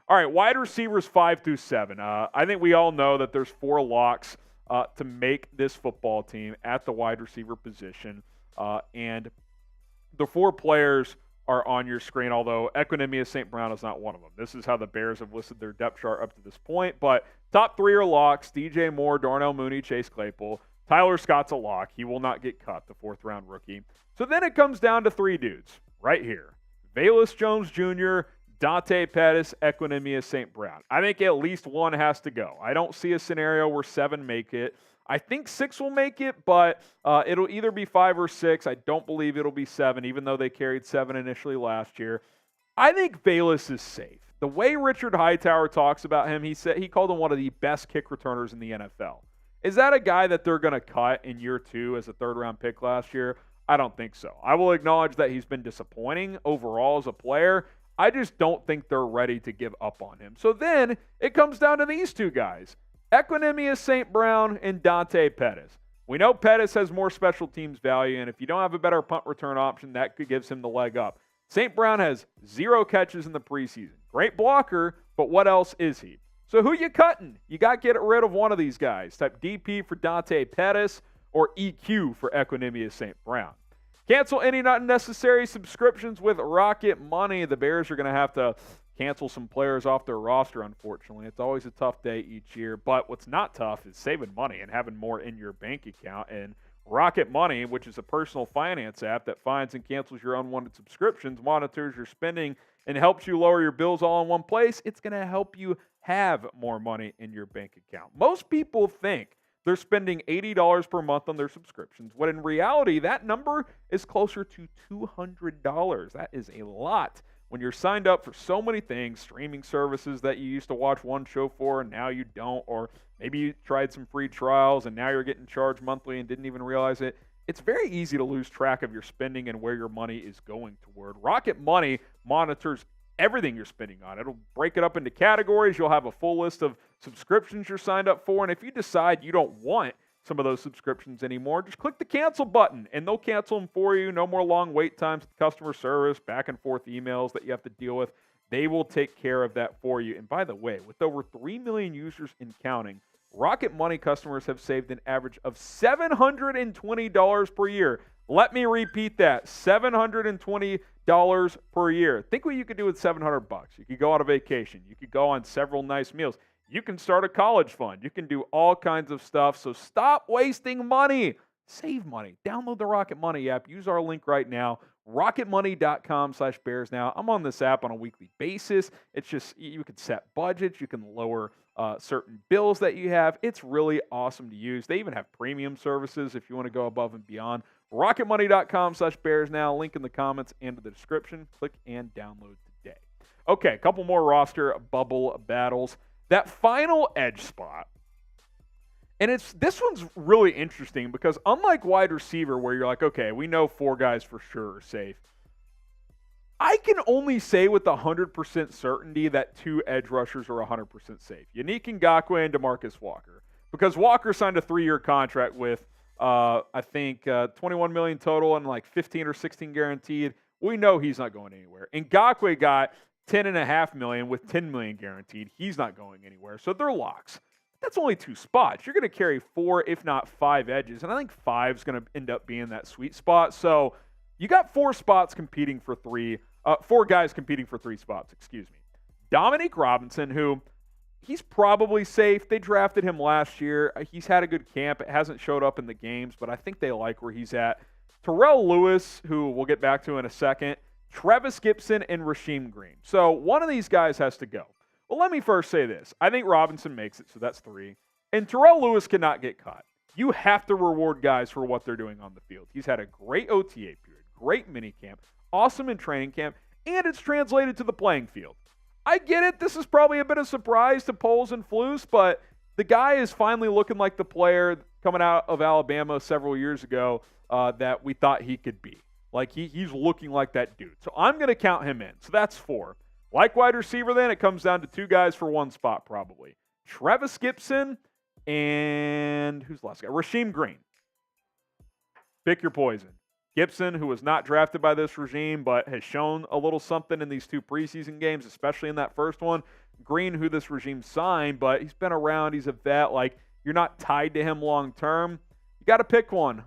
All right, wide receivers 5 through 7. I think we all know that there's 4 locks to make this football team at the wide receiver position. And the 4 players are on your screen, although Equanimeous St. Brown is not one of them. This is how the Bears have listed their depth chart up to this point. But top 3 are locks: DJ Moore, Darnell Mooney, Chase Claypool. Tyler Scott's a lock. He will not get cut, the 4th-round rookie. So then it comes down to 3 dudes right here. Velus Jones Jr., Dante Pettis, Equanimeous St. Brown. I think at least 1 has to go. I don't see a scenario where 7 make it. I think 6 will make it, but it'll either be 5 or 6. I don't believe it'll be 7, even though they carried 7 initially last year. I think Velus is safe. The way Richard Hightower talks about him, he called him one of the best kick returners in the NFL. Is that a guy that they're going to cut in year 2 as a 3rd-round pick last year? I don't think so. I will acknowledge that he's been disappointing overall as a player. I just don't think they're ready to give up on him. So then it comes down to these 2 guys, Equanimeous St. Brown and Dante Pettis. We know Pettis has more special teams value, and if you don't have a better punt return option, that gives him the leg up. St. Brown has 0 catches in the preseason. Great blocker, but what else is he? So who you cutting? You got to get rid of one of these guys. Type DP for Dante Pettis or EQ for Equanimeous St. Brown. Cancel any not necessary subscriptions with Rocket Money. The Bears are going to have to cancel some players off their roster, unfortunately. It's always a tough day each year. But what's not tough is saving money and having more in your bank account. And Rocket Money, which is a personal finance app that finds and cancels your unwanted subscriptions, monitors your spending, and helps you lower your bills all in one place, it's going to help you have more money in your bank account. Most people think they're spending $80 per month on their subscriptions, when in reality, that number is closer to $200. That is a lot when you're signed up for so many things, streaming services that you used to watch one show for and now you don't, or maybe you tried some free trials and now you're getting charged monthly and didn't even realize it. It's very easy to lose track of your spending and where your money is going toward. Rocket Money monitors everything you're spending on. It'll break it up into categories. You'll have a full list of subscriptions you're signed up for. And if you decide you don't want some of those subscriptions anymore, just click the cancel button and they'll cancel them for you. No more long wait times with customer service, back and forth emails that you have to deal with. They will take care of that for you. And by the way, with over 3 million users and counting, Rocket Money customers have saved an average of $720 per year. Let me repeat that, $720 per year. Think what you could do with $700. You could go on a vacation. You could go on several nice meals. You can start a college fund. You can do all kinds of stuff. So stop wasting money. Save money. Download the Rocket Money app. Use our link right now, rocketmoney.com/Bears now. I'm on this app on a weekly basis. It's just, you can set budgets. You can lower certain bills that you have. It's really awesome to use. They even have premium services if you want to go above and beyond. rocketmoney.com/Bears now. Link in the comments and the description. Click and download today. Okay, a couple more roster bubble battles. That final edge spot, and this one's really interesting because unlike wide receiver where you're like, okay, we know 4 guys for sure are safe, I can only say with 100% certainty that 2 edge rushers are 100% safe. Yannick Ngakoue and DeMarcus Walker. Because Walker signed a 3-year contract with, I think, $21 million total and like 15 or 16 guaranteed. We know he's not going anywhere. Ngakoue got $10.5 million with $10 million guaranteed. He's not going anywhere. So they're locks. That's only 2 spots. You're going to carry 4, if not 5 edges. And I think 5 is going to end up being that sweet spot. So you got 4 spots competing for 3, 4 guys competing for 3 spots, excuse me. Dominique Robinson, who he's probably safe. They drafted him last year. He's had a good camp. It hasn't showed up in the games, but I think they like where he's at. Darnell Lewis, who we'll get back to in a second. Travis Gibson and Rasheem Green. So one of these guys has to go. Well, let me first say this. I think Robinson makes it, so that's 3. And Darnell Lewis cannot get caught. You have to reward guys for what they're doing on the field. He's had a great OTA period, great minicamp, awesome in training camp, and it's translated to the playing field. I get it. This is probably a bit of surprise to Poles and Flus, but the guy is finally looking like the player coming out of Alabama several years ago that we thought he could be. Like, he's looking like that dude. So I'm going to count him in. So that's 4. Like wide receiver, then, it comes down to 2 guys for 1 spot probably. Travis Gibson and who's the last guy? Rasheem Green. Pick your poison. Gibson, who was not drafted by this regime, but has shown a little something in these 2 preseason games, especially in that first one. Green, who this regime signed, but he's been around. He's a vet. Like, you're not tied to him long term. You got to pick one.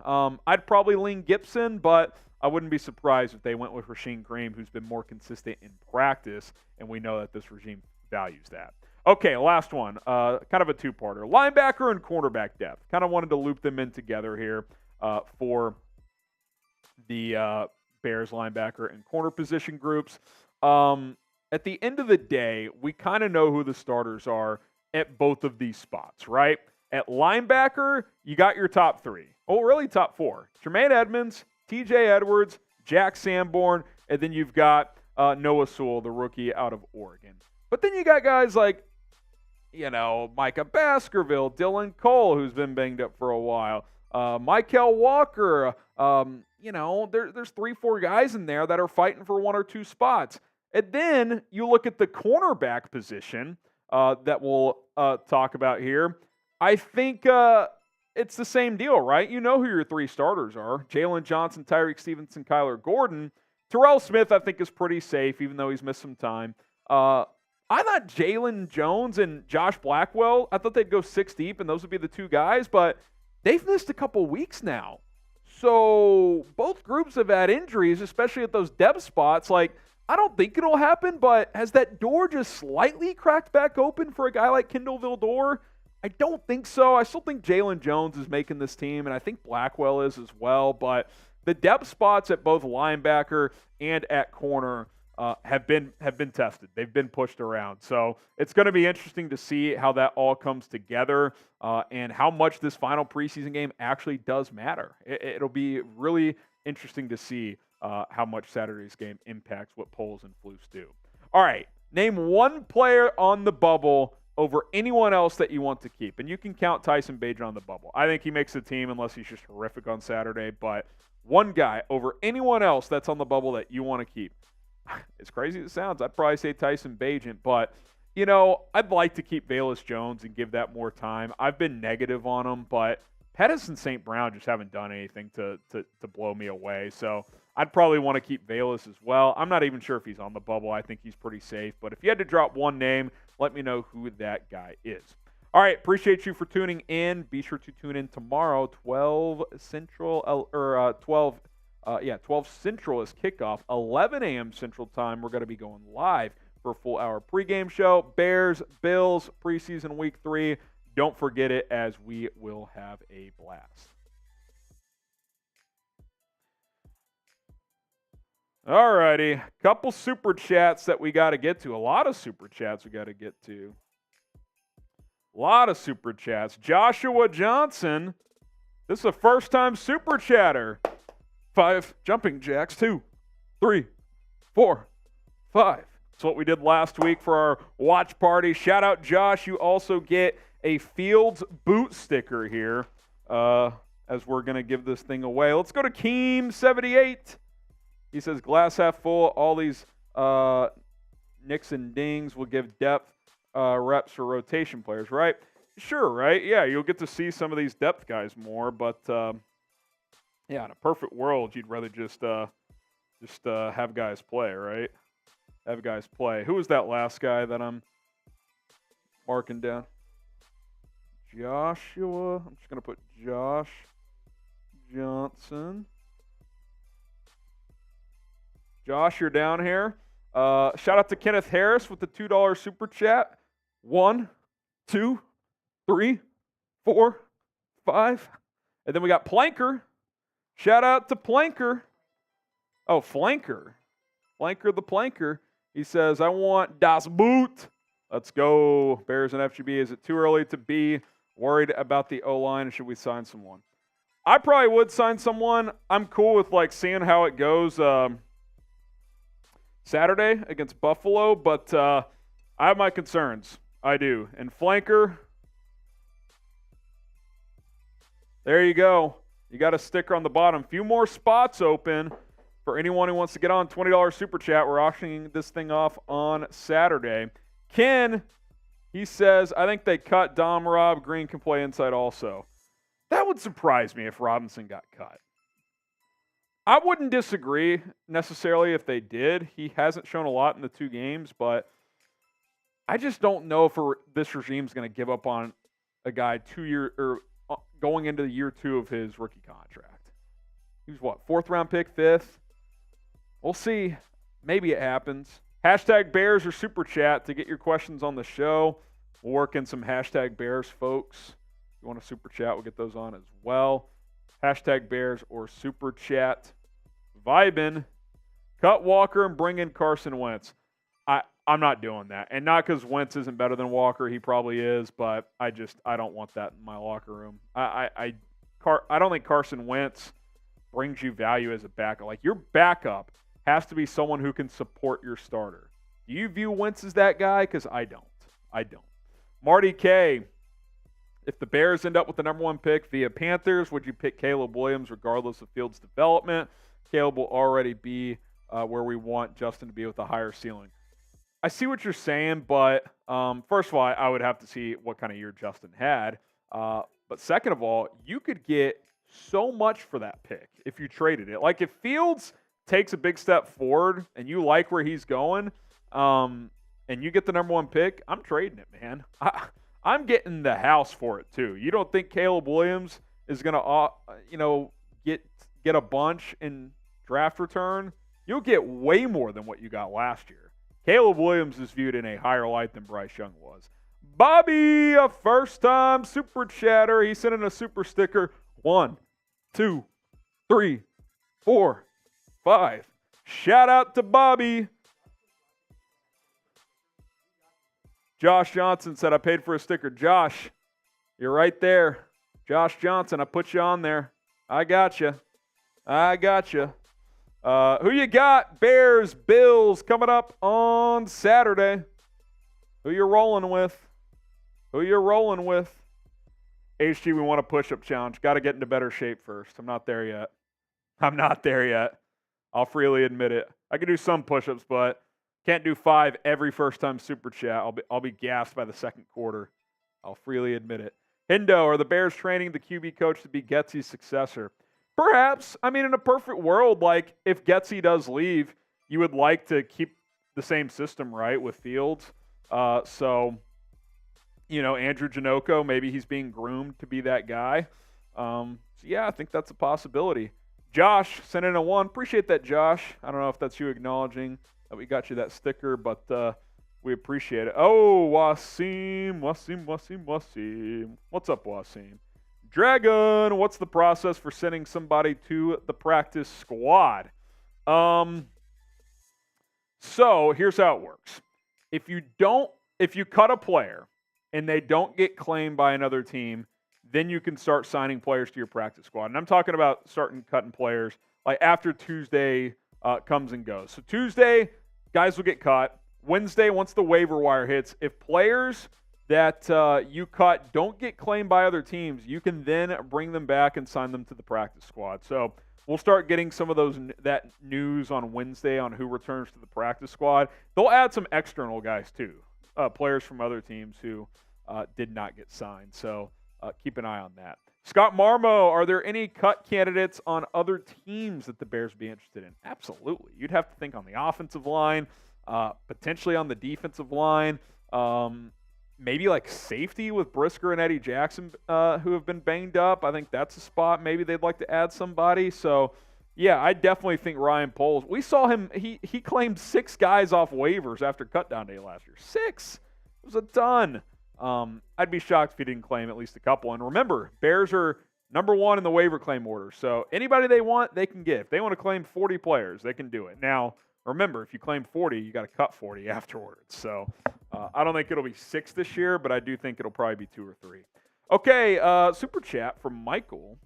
I'd probably lean Gibson, but I wouldn't be surprised if they went with Rasheem Green, who's been more consistent in practice, and we know that this regime values that. Okay, last one, kind of a 2-parter. Linebacker and cornerback depth. Kind of wanted to loop them in together here for the Bears linebacker and corner position groups. At the end of the day, we kind of know who the starters are at both of these spots, right? At linebacker, you got your top 3. Oh, really top 4. Tremaine Edmonds, TJ Edwards, Jack Sanborn, and then you've got Noah Sewell, the rookie out of Oregon. But then you got guys like, Micah Baskerville, Dylan Cole, who's been banged up for a while, Michael Walker. There's 3-4 guys in there that are fighting for 1 or 2 spots. And then you look at the cornerback position that we'll talk about here. I think it's the same deal, right? You know who your 3 starters are. Jalen Johnson, Tyreek Stevenson, Kyler Gordon. Terrell Smith, I think, is pretty safe, even though he's missed some time. I thought Jalen Jones and Josh Blackwell, I thought they'd go 6 deep, and those would be the 2 guys, but they've missed a couple weeks now. So both groups have had injuries, especially at those depth spots. Like, I don't think it'll happen, but has that door just slightly cracked back open for a guy like Kendall Vildor? I don't think so. I still think Jalen Jones is making this team, and I think Blackwell is as well. But the depth spots at both linebacker and at corner have been tested. They've been pushed around. So it's going to be interesting to see how that all comes together and how much this final preseason game actually does matter. It'll be really interesting to see how much Saturday's game impacts what polls and flus do. All right, name one player on the bubble over anyone else that you want to keep. And you can count Tyson Bagent on the bubble. I think he makes the team unless he's just horrific on Saturday. But one guy over anyone else that's on the bubble that you want to keep. As crazy as it sounds, I'd probably say Tyson Bagent. But, you know, I'd like to keep Velus Jones and give that more time. I've been negative on him, but Pettis and St. Brown just haven't done anything to blow me away. So I'd probably want to keep Velus as well. I'm not even sure if he's on the bubble. I think he's pretty safe. But if you had to drop one name, let me know who that guy is. All right, appreciate you for tuning in. Be sure to tune in tomorrow, 12 Central, 12 Central is kickoff, 11 a.m. Central Time. We're going to be going live for a full hour pregame show. Bears, Bills, preseason week 3. Don't forget it, as we will have a blast. All righty, couple super chats that we got to get to. A lot of super chats we got to get to. A lot of super chats. Joshua Johnson, this is a first-time super chatter. 5 jumping jacks, 2, 3, 4, 5. That's what we did last week for our watch party. Shout out, Josh. You also get a Fields boot sticker here as we're going to give this thing away. Let's go to Keem78. He says, glass half full. All these nicks and dings will give depth reps for rotation players, right? Sure, right? Yeah, you'll get to see some of these depth guys more, but yeah, in a perfect world, you'd rather just have guys play, right? Have guys play. Who was that last guy that I'm marking down? Joshua. I'm just going to put Josh Johnson. Josh, you're down here. Shout out to Kenneth Harris with the $2 super chat. 1, 2, 3, 4, 5. And then we got Planker. Shout out to Planker. Oh, Flanker. Flanker the Planker. He says, I want Das Boot. Let's go. Bears and FGB. Is it too early to be worried about the O-line? Should we sign someone? I probably would sign someone. I'm cool with like seeing how it goes Saturday against Buffalo, but I have my concerns. I do. And Flanker, there you go. You got a sticker on the bottom. Few more spots open for anyone who wants to get on. $20 super chat. We're auctioning this thing off on Saturday. Ken, he says, I think they cut Dom Rob. Green can play inside also. That would surprise me if Robinson got cut. I wouldn't disagree necessarily if they did. He hasn't shown a lot in the 2 games, but I just don't know if this regime is going to give up on a guy 2 year or going into year 2 of his rookie contract. He was what, 4th round pick, 5th? We'll see. Maybe it happens. Hashtag Bears or Super Chat to get your questions on the show. We'll work in some hashtag Bears, folks. If you want a Super Chat, we'll get those on as well. Hashtag Bears or Super Chat. Vibin. Cut Walker and bring in Carson Wentz. I'm not doing that. And not because Wentz isn't better than Walker. He probably is, but I don't want that in my locker room. I don't think Carson Wentz brings you value as a backup. Like, your backup has to be someone who can support your starter. Do you view Wentz as that guy? Because I don't. Marty K, if the Bears end up with the number 1 pick via Panthers, would you pick Caleb Williams regardless of Fields' development? Caleb will already be where we want Justin to be with a higher ceiling. I see what you're saying, but first of all, I would have to see what kind of year Justin had. But second of all, you could get so much for that pick if you traded it. Like, if Fields takes a big step forward and you like where he's going, and you get the number 1 pick, I'm trading it, man. I'm getting the house for it too. You don't think Caleb Williams is going to, get get a bunch in draft return, you'll get way more than what you got last year. Caleb Williams is viewed in a higher light than Bryce Young was. Bobby, a first-time super chatter. He sent in a super sticker. 1, 2, 3, 4, 5. Shout out to Bobby. Josh Johnson said, I paid for a sticker. Josh, you're right there. Josh Johnson, I put you on there. I got you. Who you got? Bears, Bills coming up on Saturday. Who you rolling with? HG, we want a push-up challenge. Got to get into better shape first. I'm not there yet. I'll freely admit it. I can do some push-ups, but can't do 5 every first-time super chat. I'll be gassed by the second quarter. I'll freely admit it. Hindo, are the Bears training the QB coach to be Getsy's successor? Perhaps. I mean, in a perfect world, like if Getsy does leave, you would like to keep the same system, right, with Fields. So, Andrew Janoko, maybe he's being groomed to be that guy. So yeah, I think that's a possibility. Josh sent in a 1. Appreciate that, Josh. I don't know if that's you acknowledging that we got you that sticker, but we appreciate it. Oh, Wasim. What's up, Wasim? Dragon, what's the process for sending somebody to the practice squad? So here's how it works. If you cut a player and they don't get claimed by another team, then you can start signing players to your practice squad. And I'm talking about starting cutting players like after Tuesday comes and goes. So Tuesday, guys will get cut. Wednesday, once the waiver wire hits, if players that you cut don't get claimed by other teams, you can then bring them back and sign them to the practice squad. So we'll start getting some of that news on Wednesday on who returns to the practice squad. They'll add some external guys too, players from other teams who did not get signed. So keep an eye on that. Scott Marmo, are there any cut candidates on other teams that the Bears would be interested in? Absolutely. You'd have to think on the offensive line, potentially on the defensive line, maybe like safety with Brisker and Eddie Jackson who have been banged up. I think that's a spot. Maybe they'd like to add somebody. So, yeah, I definitely think Ryan Poles. We saw him. He claimed 6 guys off waivers after cutdown day last year. 6. It was a ton. I'd be shocked if he didn't claim at least a couple. And remember, Bears are number 1 in the waiver claim order. So anybody they want, they can get. If they want to claim 40 players, they can do it. Now, remember, if you claim 40, you got to cut 40 afterwards. So I don't think it'll be 6 this year, but I do think it'll probably be 2 or 3. Okay, super chat from Michael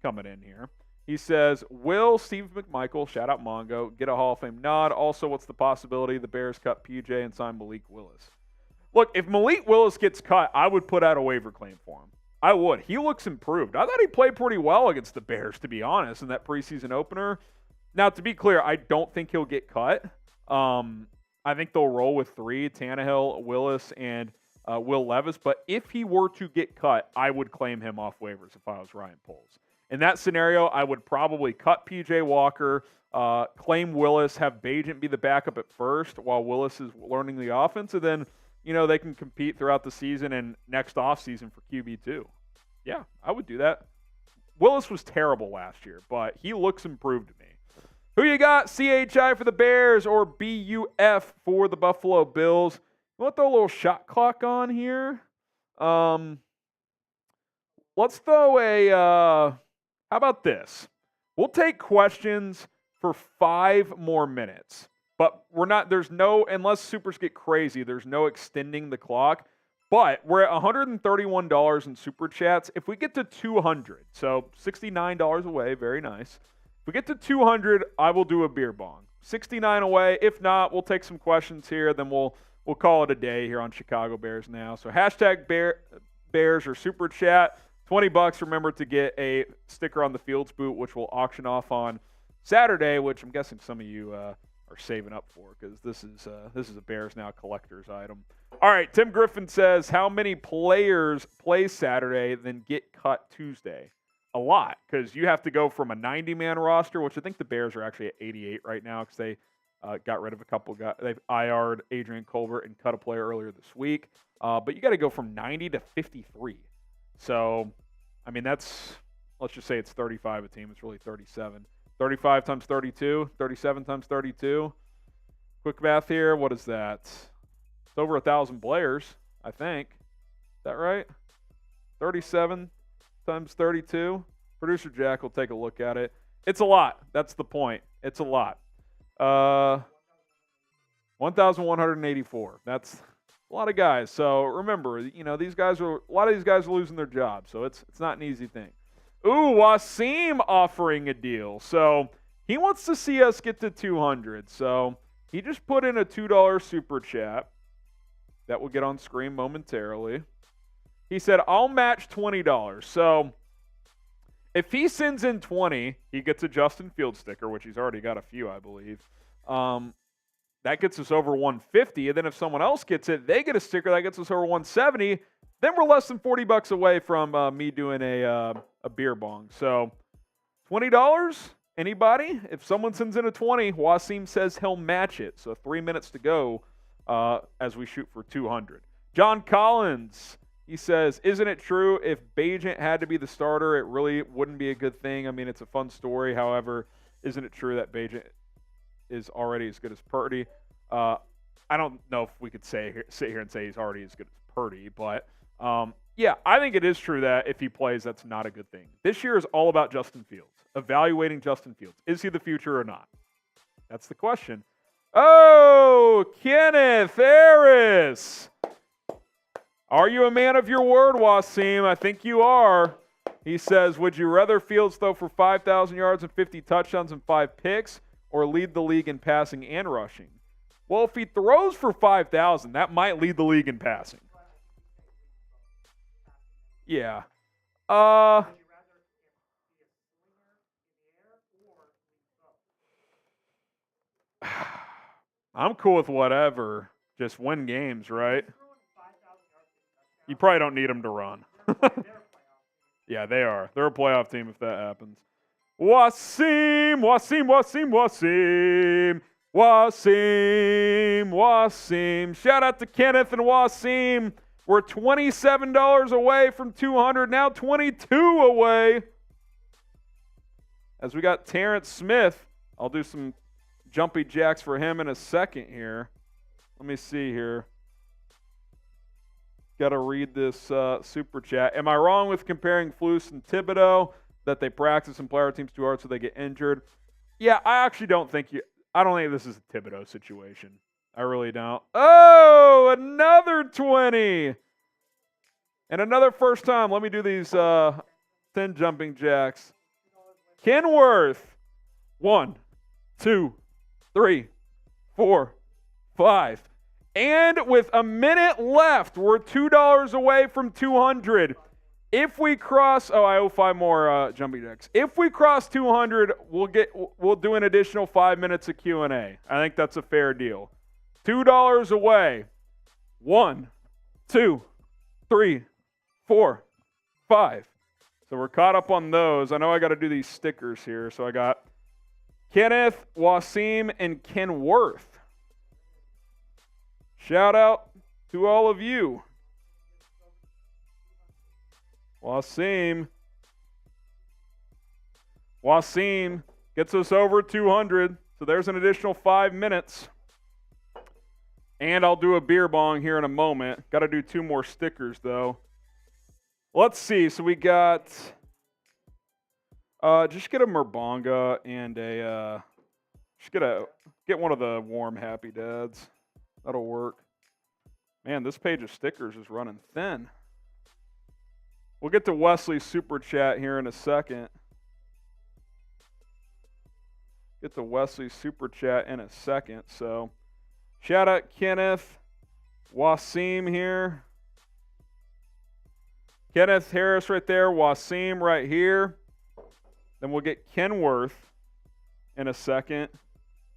coming in here. He says, will Steve McMichael, shout out Mongo, get a Hall of Fame nod? Also, what's the possibility the Bears cut PJ and sign Malik Willis? Look, if Malik Willis gets cut, I would put out a waiver claim for him. I would. He looks improved. I thought he played pretty well against the Bears, to be honest, in that preseason opener. Now, to be clear, I don't think he'll get cut. I think they'll roll with 3, Tannehill, Willis, and Will Levis. But if he were to get cut, I would claim him off waivers if I was Ryan Poles. In that scenario, I would probably cut P.J. Walker, claim Willis, have Bagent be the backup at first while Willis is learning the offense, and then they can compete throughout the season and next offseason for QB2. Yeah, I would do that. Willis was terrible last year, but he looks improved to me. Who you got? CHI for the Bears or BUF for the Buffalo Bills? You want to throw a little shot clock on here? Let's throw how about this? We'll take questions for 5 more minutes. But unless supers get crazy, there's no extending the clock. But we're at $131 in super chats. If we get to 200, so $69 away, very nice. If we get to 200, I will do a beer bong. 69 away. If not, we'll take some questions here. Then we'll call it a day here on Chicago Bears Now. So hashtag Bears or super chat. $20. Remember to get a sticker on the Fields boot, which we'll auction off on Saturday, which I'm guessing some of you are saving up for because this is a Bears Now collector's item. All right, Tim Griffin says, how many players play Saturday then get cut Tuesday? A lot, because you have to go from a 90-man roster, which I think the Bears are actually at 88 right now because they got rid of a couple guys. They've IR'd Adrian Colbert and cut a player earlier this week. But you got to go from 90 to 53. So, I mean, that's let's just say it's 35 a team. It's really 37. 35 times 32, 37 times 32. Quick math here. What is that? It's over 1,000 players, I think. Is that right? 37 times 32. Producer Jack will take a look at it. It's a lot. That's the point. It's a lot. 1,184. That's a lot of guys. So remember, a lot of these guys are losing their jobs. So it's not an easy thing. Ooh, Wasim offering a deal. So he wants to see us get to 200. So he just put in a $2 super chat that will get on screen momentarily. He said, I'll match $20. So if he sends in 20, he gets a Justin Fields sticker, which he's already got a few, I believe. That gets us over 150. And then if someone else gets it, they get a sticker that gets us over 170. Then we're less than $40 away from me doing a beer bong. So $20, anybody? If someone sends in a 20, Wasim says he'll match it. So 3 minutes to go as we shoot for 200. John Collins, he says, isn't it true if Bagent had to be the starter, it really wouldn't be a good thing? I mean, it's a fun story. However, isn't it true that Bagent is already as good as Purdy? I don't know if we could sit here and say he's already as good as Purdy, but yeah, I think it is true that if he plays, that's not a good thing. This year is all about Justin Fields, evaluating Justin Fields. Is he the future or not? That's the question. Oh, Kenneth Harris. Are you a man of your word, Wasim? I think you are. He says, would you rather Fields throw for 5,000 yards and 50 touchdowns and 5 picks, or lead the league in passing and rushing? Well, if he throws for 5,000, that might lead the league in passing. Yeah. I'm cool with whatever. Just win games, right? You probably don't need them to run. Yeah, they are. They're a playoff team if that happens. Wasim. Shout out to Kenneth and Wasim. We're $27 away from 200, now 22 away. As we got Terrence Smith, I'll do some jumpy jacks for him in a second here. Let me see here. Got to read this super chat. Am I wrong with comparing Flus and Thibodeau, that they practice and play our teams too hard so they get injured? Yeah, I actually don't think I don't think this is a Thibodeau situation. I really don't. Oh, another 20. And another first time. Let me do these 10 jumping jacks. Kenworth. 1, 2, 3, 4, 5. And with a minute left, we're $2 away from 200. If we cross, I owe 5 more jumping jacks. If we cross 200, we'll do an additional 5 minutes of Q&A. I think that's a fair deal. $2 away. 1, 2, 3, 4, 5. So we're caught up on those. I know I got to do these stickers here. So I got Kenneth, Wasim, and Kenworth. Shout out to all of you. Wasim gets us over 200. So there's an additional 5 minutes. And I'll do a beer bong here in a moment. Got to do 2 more stickers, though. Let's see. So we got... just get a Merbonga and a... just get one of the warm Happy Dads. That'll work. Man, this page of stickers is running thin. We'll get to Wesley's Super Chat here in a second. Get to Wesley's Super Chat in a second. So, shout out Kenneth, Wasim here. Kenneth Harris right there, Wasim right here. Then we'll get Kenworth in a second.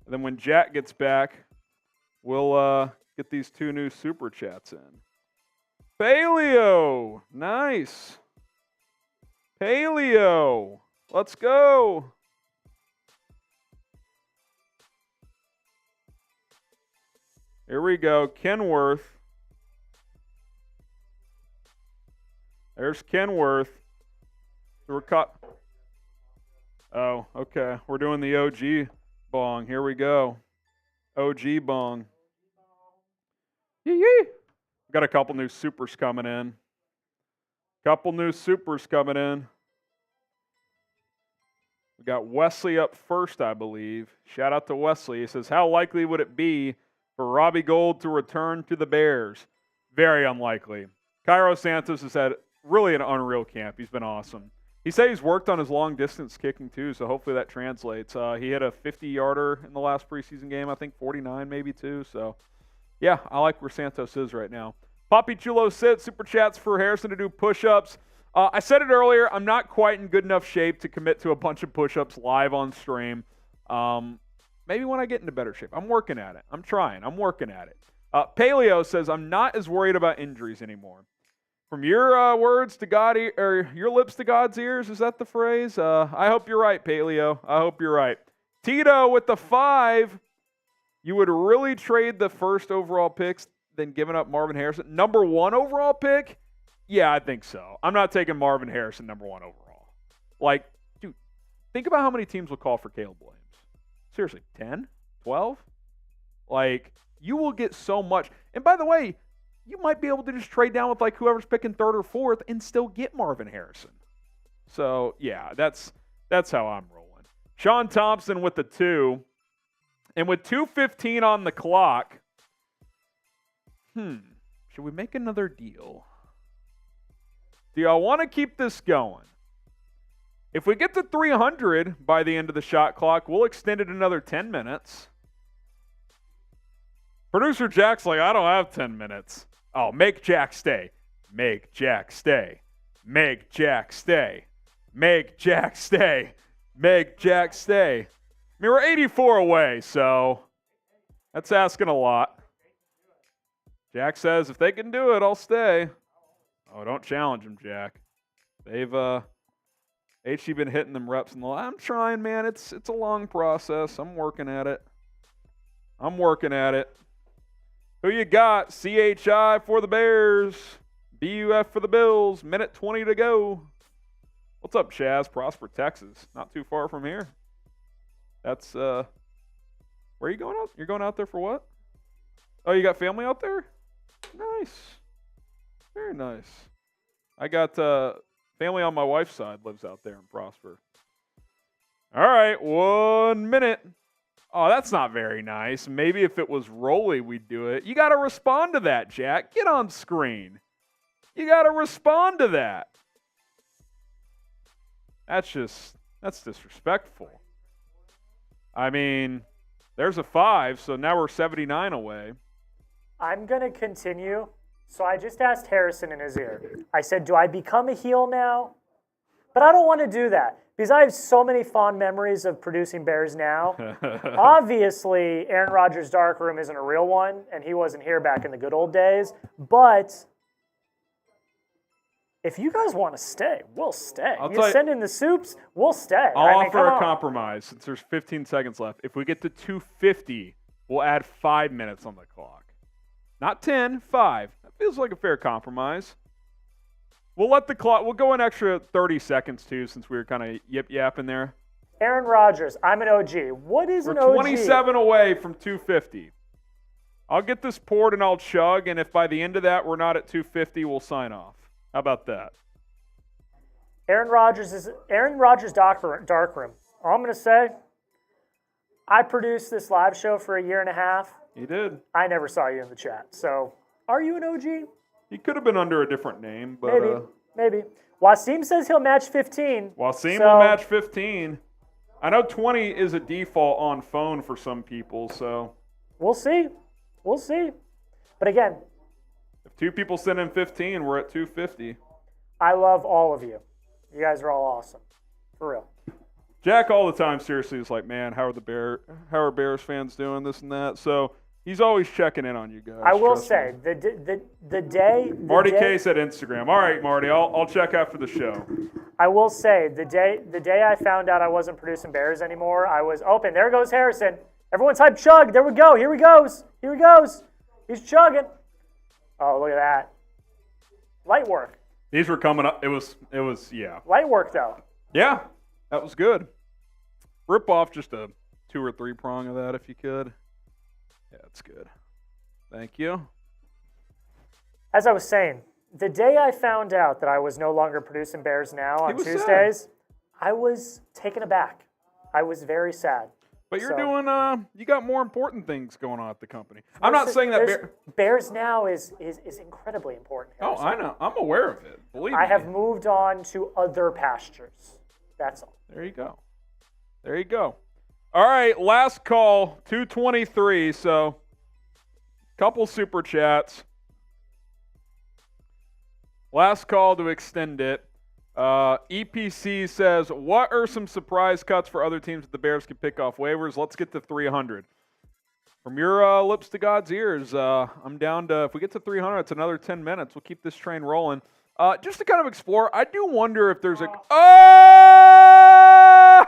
And then when Jack gets back, we'll get these 2 new Super Chats in. Paleo. Nice. Paleo. Let's go. Here we go. Kenworth. There's Kenworth. So we're caught Oh, okay. We're doing the OG bong. Here we go. OG bong. Yee-yee. We got a couple new supers coming in. We got Wesley up first, I believe. Shout out to Wesley. He says, how likely would it be for Robbie Gould to return to the Bears? Very unlikely. Cairo Santos has had really an unreal camp. He's been awesome. He said he's worked on his long-distance kicking, too, so hopefully that translates. He hit a 50-yarder in the last preseason game, I think 49 maybe, too. So, yeah, I like where Santos is right now. Poppy Chulo Sit, super chats for Harrison to do push-ups. I said it earlier, I'm not quite in good enough shape to commit to a bunch of push-ups live on stream. Maybe when I get into better shape. I'm working at it. I'm trying. I'm working at it. Paleo says, I'm not as worried about injuries anymore. From your words to God, or your lips to God's ears, is that the phrase? I hope you're right, Paleo. I hope you're right. Tito with the 5. You would really trade the first overall picks than giving up Marvin Harrison? Number 1 overall pick? Yeah, I think so. I'm not taking Marvin Harrison number 1 overall. Like, dude, think about how many teams will call for Caleb Williams. Seriously, 10? 12? Like, you will get so much. And by the way, you might be able to just trade down with like whoever's picking 3rd or 4th and still get Marvin Harrison. So, yeah, that's how I'm rolling. Sean Thompson with the 2. And with 2:15 on the clock, should we make another deal? Do y'all want to keep this going? If we get to 300 by the end of the shot clock, we'll extend it another 10 minutes. Producer Jack's like, I don't have 10 minutes. Oh, make Jack stay. Make Jack stay. Make Jack stay. Make Jack stay. Make Jack stay. I mean, we're 84 away, so that's asking a lot. Jack says, if they can do it, I'll stay. Oh, don't challenge him, Jack. They've HG been hitting them reps in the last. I'm trying, man. It's a long process. I'm working at it. Who you got? CHI for the Bears. BUF for the Bills. Minute 20 to go. What's up, Chaz? Prosper, Texas. Not too far from here. That's where are you going out? You're going out there for what? Oh, you got family out there? Nice. Very nice. I got family on my wife's side lives out there in Prosper. All right, 1 minute. Oh, that's not very nice. Maybe if it was Rolly, we'd do it. You got to respond to that, Jack. Get on screen. You got to respond to that. That's disrespectful. I mean, there's a 5, so now we're 79 away. I'm going to continue. So I just asked Harrison in his ear. I said, do I become a heel now? But I don't want to do that because I have so many fond memories of producing Bears now. Obviously, Aaron Rodgers' dark room isn't a real one, and he wasn't here back in the good old days. But if you guys want to stay, we'll stay. You send in the soups, we'll stay. I'll offer a compromise since there's 15 seconds left. If we get to 250, we'll add 5 minutes on the clock. Not 10, 5. That feels like a fair compromise. We'll let the clock, we'll go an extra 30 seconds too since we were kind of yip-yapping there. Aaron Rodgers, I'm an OG. What is an OG? We're 27 away from 250. I'll get this poured and I'll chug, and if by the end of that we're not at 250, we'll sign off. How about that? Aaron Rodgers' dark room. All I'm going to say, I produced this live show for a year and a half. You did. I never saw you in the chat. So, are you an OG? He could have been under a different name, but maybe. Wasim says he'll match 15. Wasim will match 15. I know 20 is a default on phone for some people, so we'll see. But again, if 2 people send in 15, we're at 250. I love all of you. You guys are all awesome, for real. Jack all the time seriously is like, man, how are Bears fans doing this and that? So he's always checking in on you guys. I will say the day Marty K said Instagram. All right, Marty, I'll check after the show. I will say the day I found out I wasn't producing Bears anymore, I was open. There goes Harrison. Everyone type chug. There we go. Here he goes. He's chugging. Oh, look at that. Light work. These were coming up. It was yeah. Light work though. Yeah, that was good. Rip off just a 2 or 3 prong of that if you could. Yeah, that's good. Thank you. As I was saying, the day I found out that I was no longer producing Bears Now on Tuesdays, I was taken aback. I was very sad. But you're doing, you got more important things going on at the company. I'm not saying that Bears Now is incredibly important. Harrison. Oh, I know. I'm aware of it. Believe me. I have moved on to other pastures. That's all. There you go. There you go. All right, last call, 2:23. So, couple super chats. Last call to extend it. EPC says, what are some surprise cuts for other teams that the Bears could pick off waivers? Let's get to 300. From your lips to God's ears, I'm down to, if we get to 300, it's another 10 minutes. We'll keep this train rolling. Just to kind of explore, I do wonder if there's a... Oh!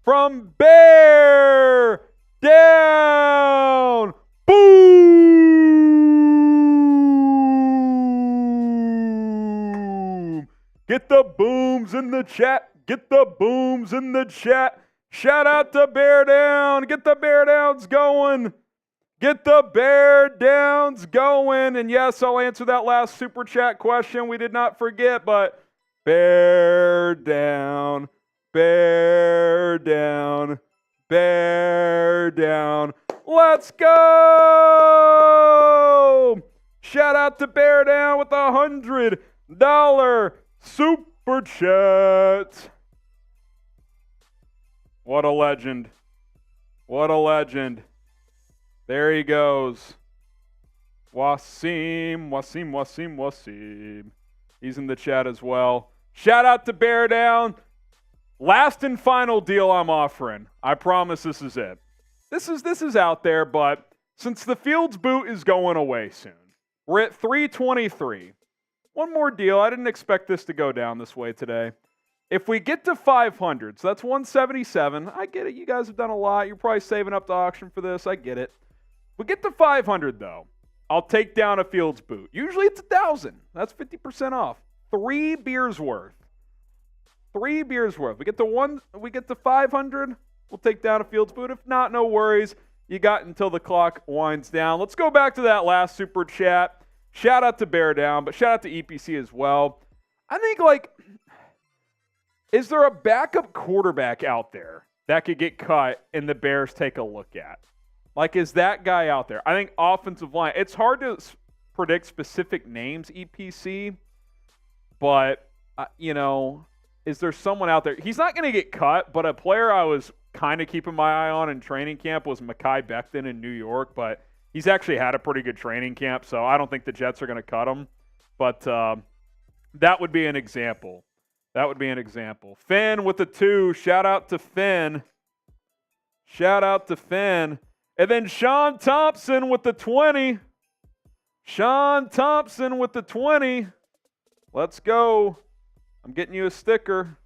From Bear down! Boom! Get the booms in the chat. Get the booms in the chat. Shout out to Bear Down. Get the Bear Downs going. Get the Bear Downs going. And yes, I'll answer that last super chat question. We did not forget, but Bear Down, Bear Down, Bear Down. Let's go! Shout out to Bear Down with $100 super chat. What a legend. What a legend. There he goes. Wasim. He's in the chat as well. Shout out to Bear Down. Last and final deal I'm offering. I promise this is it. This is out there, but since the Fields boot is going away soon, we're at 323. One more deal. I didn't expect this to go down this way today. If we get to 500, so that's 177. I get it. You guys have done a lot. You're probably saving up to auction for this. I get it. If we get to 500, though, I'll take down a Fields boot. Usually it's 1,000. That's 50% off. 3 beers worth. 3 beers worth. We get to 500, we'll take down a Fields boot. If not, no worries. You got until the clock winds down. Let's go back to that last super chat. Shout out to Bear Down, but shout out to EPC as well. I think, is there a backup quarterback out there that could get cut and the Bears take a look at? Is that guy out there? I think offensive line. It's hard to predict specific names, EPC, but, is there someone out there? He's not going to get cut, but a player I was kind of keeping my eye on in training camp was Mekhi Becton in New York, but he's actually had a pretty good training camp, so I don't think the Jets are going to cut him. But that would be an example. That would be an example. Finn with the 2. Shout out to Finn. Shout out to Finn. And then Sean Thompson with the 20. Sean Thompson with the 20. Let's go. I'm getting you a sticker.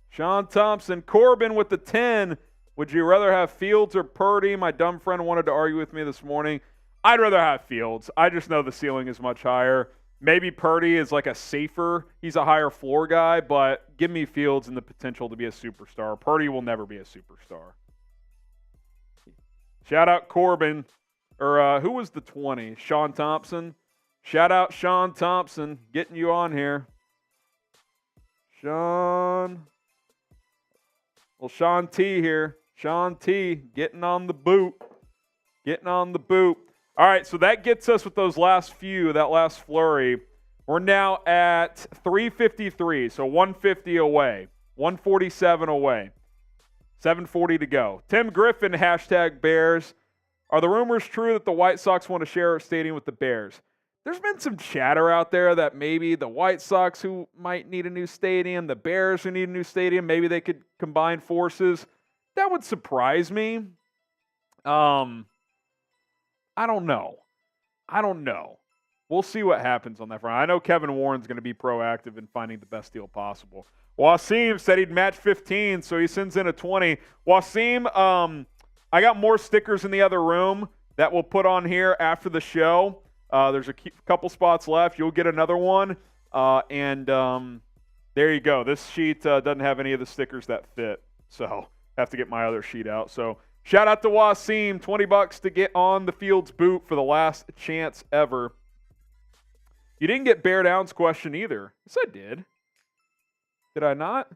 Sean Thompson. Corbin with the 10. Would you rather have Fields or Purdy? My dumb friend wanted to argue with me this morning. I'd rather have Fields. I just know the ceiling is much higher. Maybe Purdy is a safer. He's a higher floor guy, but give me Fields and the potential to be a superstar. Purdy will never be a superstar. Shout out Corbin. Or who was the 20? Sean Thompson. Shout out Sean Thompson. Getting you on here. Sean T here. Sean T getting on the boot. Getting on the boot. All right, so that gets us with those last few, that last flurry. We're now at 353, so 150 away. 147 away. 740 to go. Tim Griffin, #Bears. Are the rumors true that the White Sox want to share a stadium with the Bears? There's been some chatter out there that maybe the White Sox, who might need a new stadium, the Bears, who need a new stadium, maybe they could combine forces. That would surprise me. I don't know. We'll see what happens on that front. I know Kevin Warren's going to be proactive in finding the best deal possible. Wasim said he'd match 15, so he sends in a 20. Wasim, I got more stickers in the other room that we'll put on here after the show. There's a couple spots left. You'll get another one. And There you go. This sheet doesn't have any of the stickers that fit, so have to get my other sheet out. So shout out to Wasim, $20 to get on the Fields boot for the last chance ever. You didn't get Bear Down's question either. Yes, I did. Did I not?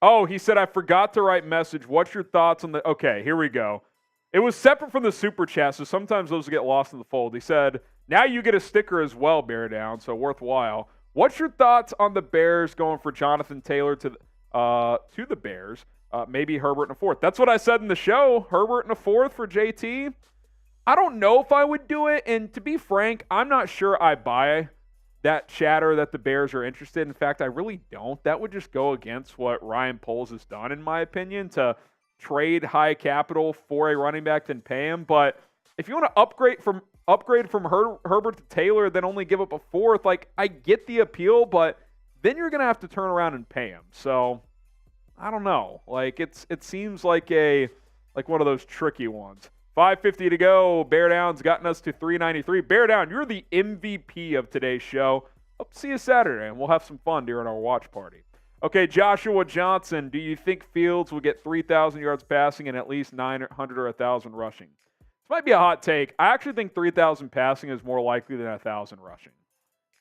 Oh, he said, I forgot to write message. What's your thoughts on the... Okay, here we go. It was separate from the super chat, so sometimes those get lost in the fold. He said, now you get a sticker as well, Bear Down, so worthwhile. What's your thoughts on the Bears going for Jonathan Taylor to the Bears? Maybe Herbert in a fourth. That's what I said in the show. Herbert in a fourth for JT. I don't know if I would do it, and to be frank, I'm not sure I buy that chatter that the Bears are interested. In fact, I really don't. That would just go against what Ryan Poles has done, in my opinion, to trade high capital for a running back and pay him. But if you want to upgrade from Herbert to Taylor, then only give up a fourth, like, I get the appeal, but then you're going to have to turn around and pay him. So I don't know. Like, it seems like one of those tricky ones. 5:50 to go. Bear Down's gotten us to 393. Bear Down, you're the MVP of today's show. Hope to see you Saturday, and we'll have some fun during our watch party. Okay, Joshua Johnson, do you think Fields will get 3,000 yards passing and at least 900 or 1,000 rushing? This might be a hot take. I actually think 3,000 passing is more likely than 1,000 rushing.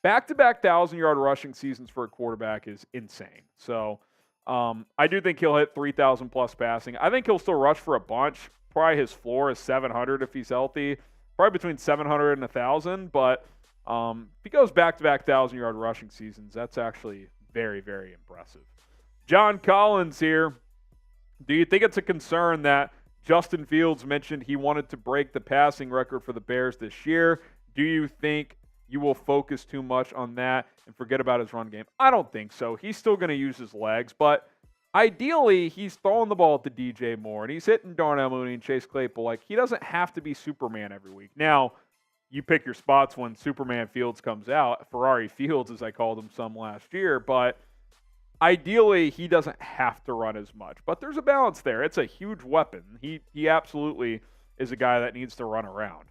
Back-to-back 1,000-yard rushing seasons for a quarterback is insane. So I do think he'll hit 3,000-plus passing. I think he'll still rush for a bunch. Probably his floor is 700 if he's healthy. Probably between 700 and 1,000. But if he goes back-to-back 1,000-yard rushing seasons, that's actually very, very impressive. John Collins here. Do you think it's a concern that Justin Fields mentioned he wanted to break the passing record for the Bears this year? Do you think you will focus too much on that and forget about his run game? I don't think so. He's still going to use his legs, but ideally, he's throwing the ball to DJ Moore, and he's hitting Darnell Mooney and Chase Claypool. Like, he doesn't have to be Superman every week. Now, you pick your spots when Superman Fields comes out. Ferrari Fields, as I called him some last year. But ideally, he doesn't have to run as much. But there's a balance there. It's a huge weapon. He absolutely is a guy that needs to run around.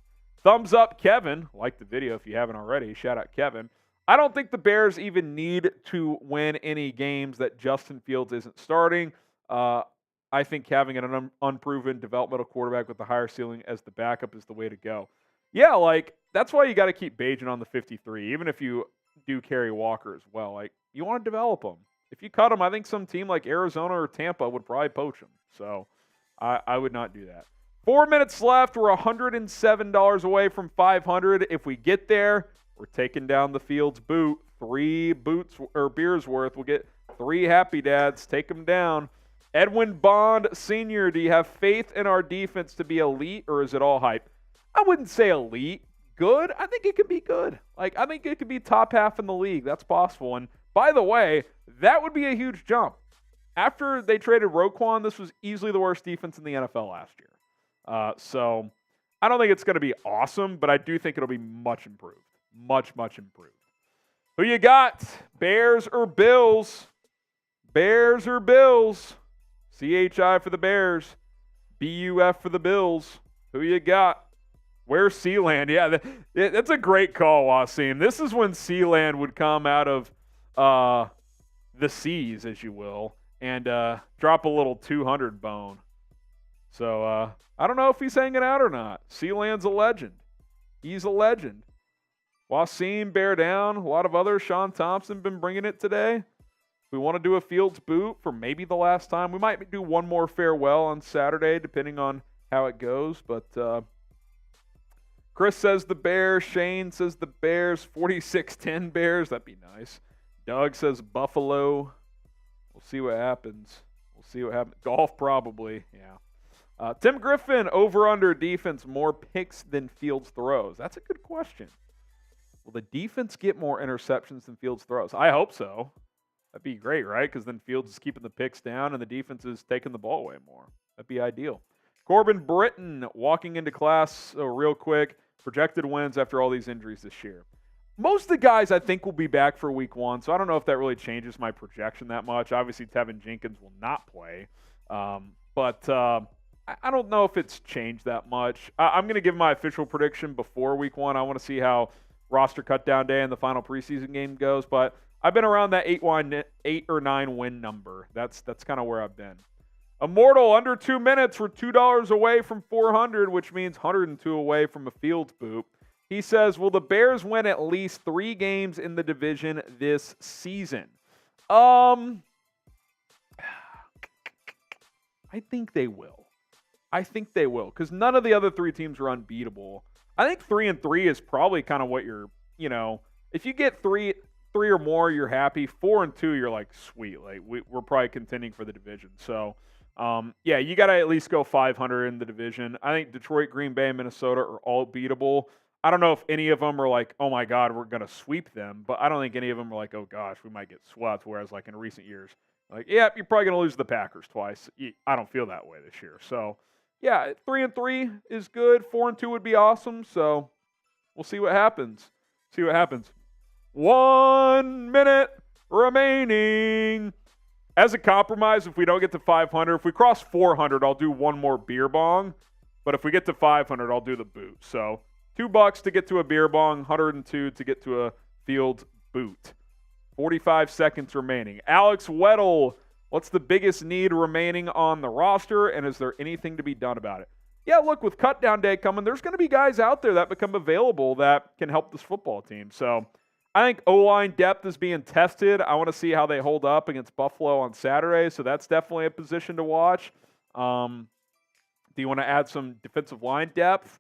Thumbs up, Kevin. Like the video if you haven't already. Shout out, Kevin. I don't think the Bears even need to win any games that Justin Fields isn't starting. I think having an unproven developmental quarterback with a higher ceiling as the backup is the way to go. Yeah, like, that's why you got to keep Bajan on the 53, even if you do carry Walker as well. Like, you want to develop him. If you cut him, I think some team like Arizona or Tampa would probably poach him. So I would not do that. 4 minutes left. We're $107 away from 500. If we get there, we're taking down the Fields boot. 3 boots or beers worth. We'll get 3 happy dads. Take them down. Edwin Bond Sr., do you have faith in our defense to be elite, or is it all hype? I wouldn't say elite. Good? I think it could be good. Like, I think it could be top half in the league. That's possible. And by the way, that would be a huge jump. After they traded Roquan, this was easily the worst defense in the NFL last year. So I don't think it's going to be awesome, but I do think it'll be much improved. Much, much improved. Who you got? Bears or Bills? Bears or Bills? CHI for the Bears. BUF for the Bills. Who you got? Where's Sealand? Yeah, that's a great call, Wasim. This is when Sealand would come out of the seas, as you will, and drop a little 200 bone. So I don't know if he's hanging out or not. Sealand's a legend. He's a legend. Wasim, bear down. A lot of others. Sean Thompson been bringing it today. We want to do a Fields boot for maybe the last time. We might do one more farewell on Saturday, depending on how it goes. But Chris says the Bears. Shane says the Bears. 46-10 Bears. That'd be nice. Doug says Buffalo. We'll see what happens. We'll see what happens. Golf probably. Yeah. Tim Griffin, over-under defense, more picks than Fields throws. That's a good question. Will the defense get more interceptions than Fields throws? I hope so. That'd be great, right? Because then Fields is keeping the picks down and the defense is taking the ball away more. That'd be ideal. Corbin Britton, walking into class real quick. Projected wins after all these injuries this year. Most of the guys I think will be back for week 1, so I don't know if that really changes my projection that much. Obviously, Tevin Jenkins will not play. But I don't know if it's changed that much. I'm going to give my official prediction before week 1. I want to see how roster cutdown day and the final preseason game goes. But I've been around that 8 or 9 win number. That's kind of where I've been. Immortal, under 2 minutes. We're $2 away from 400, which means 102 away from a Fields boot. He says, will the Bears win at least 3 games in the division this season? I think they will. Because none of the other 3 teams are unbeatable. I think 3-3 is probably kind of what you're, if you get 3 or more, you're happy. 4-2, you're like, sweet. Like we're probably contending for the division. So, you got to at least go 500 in the division. I think Detroit, Green Bay, and Minnesota are all beatable. I don't know if any of them are like, oh my God, we're going to sweep them. But I don't think any of them are like, oh gosh, we might get swept. Whereas like in recent years, like, yeah, you're probably going to lose the Packers twice. I don't feel that way this year. So, 3-3 is good. 4-2 would be awesome. So we'll see what happens. 1 minute remaining. As a compromise, if we don't get to 500, if we cross 400, I'll do one more beer bong. But if we get to 500, I'll do the boot. So $2 to get to a beer bong, 102 to get to a Field boot. 45 seconds remaining. Alex Weddle, what's the biggest need remaining on the roster, and is there anything to be done about it? Yeah, look, with cutdown day coming, there's going to be guys out there that become available that can help this football team. So I think O-line depth is being tested. I want to see how they hold up against Buffalo on Saturday, so that's definitely a position to watch. Do you want to add some defensive line depth?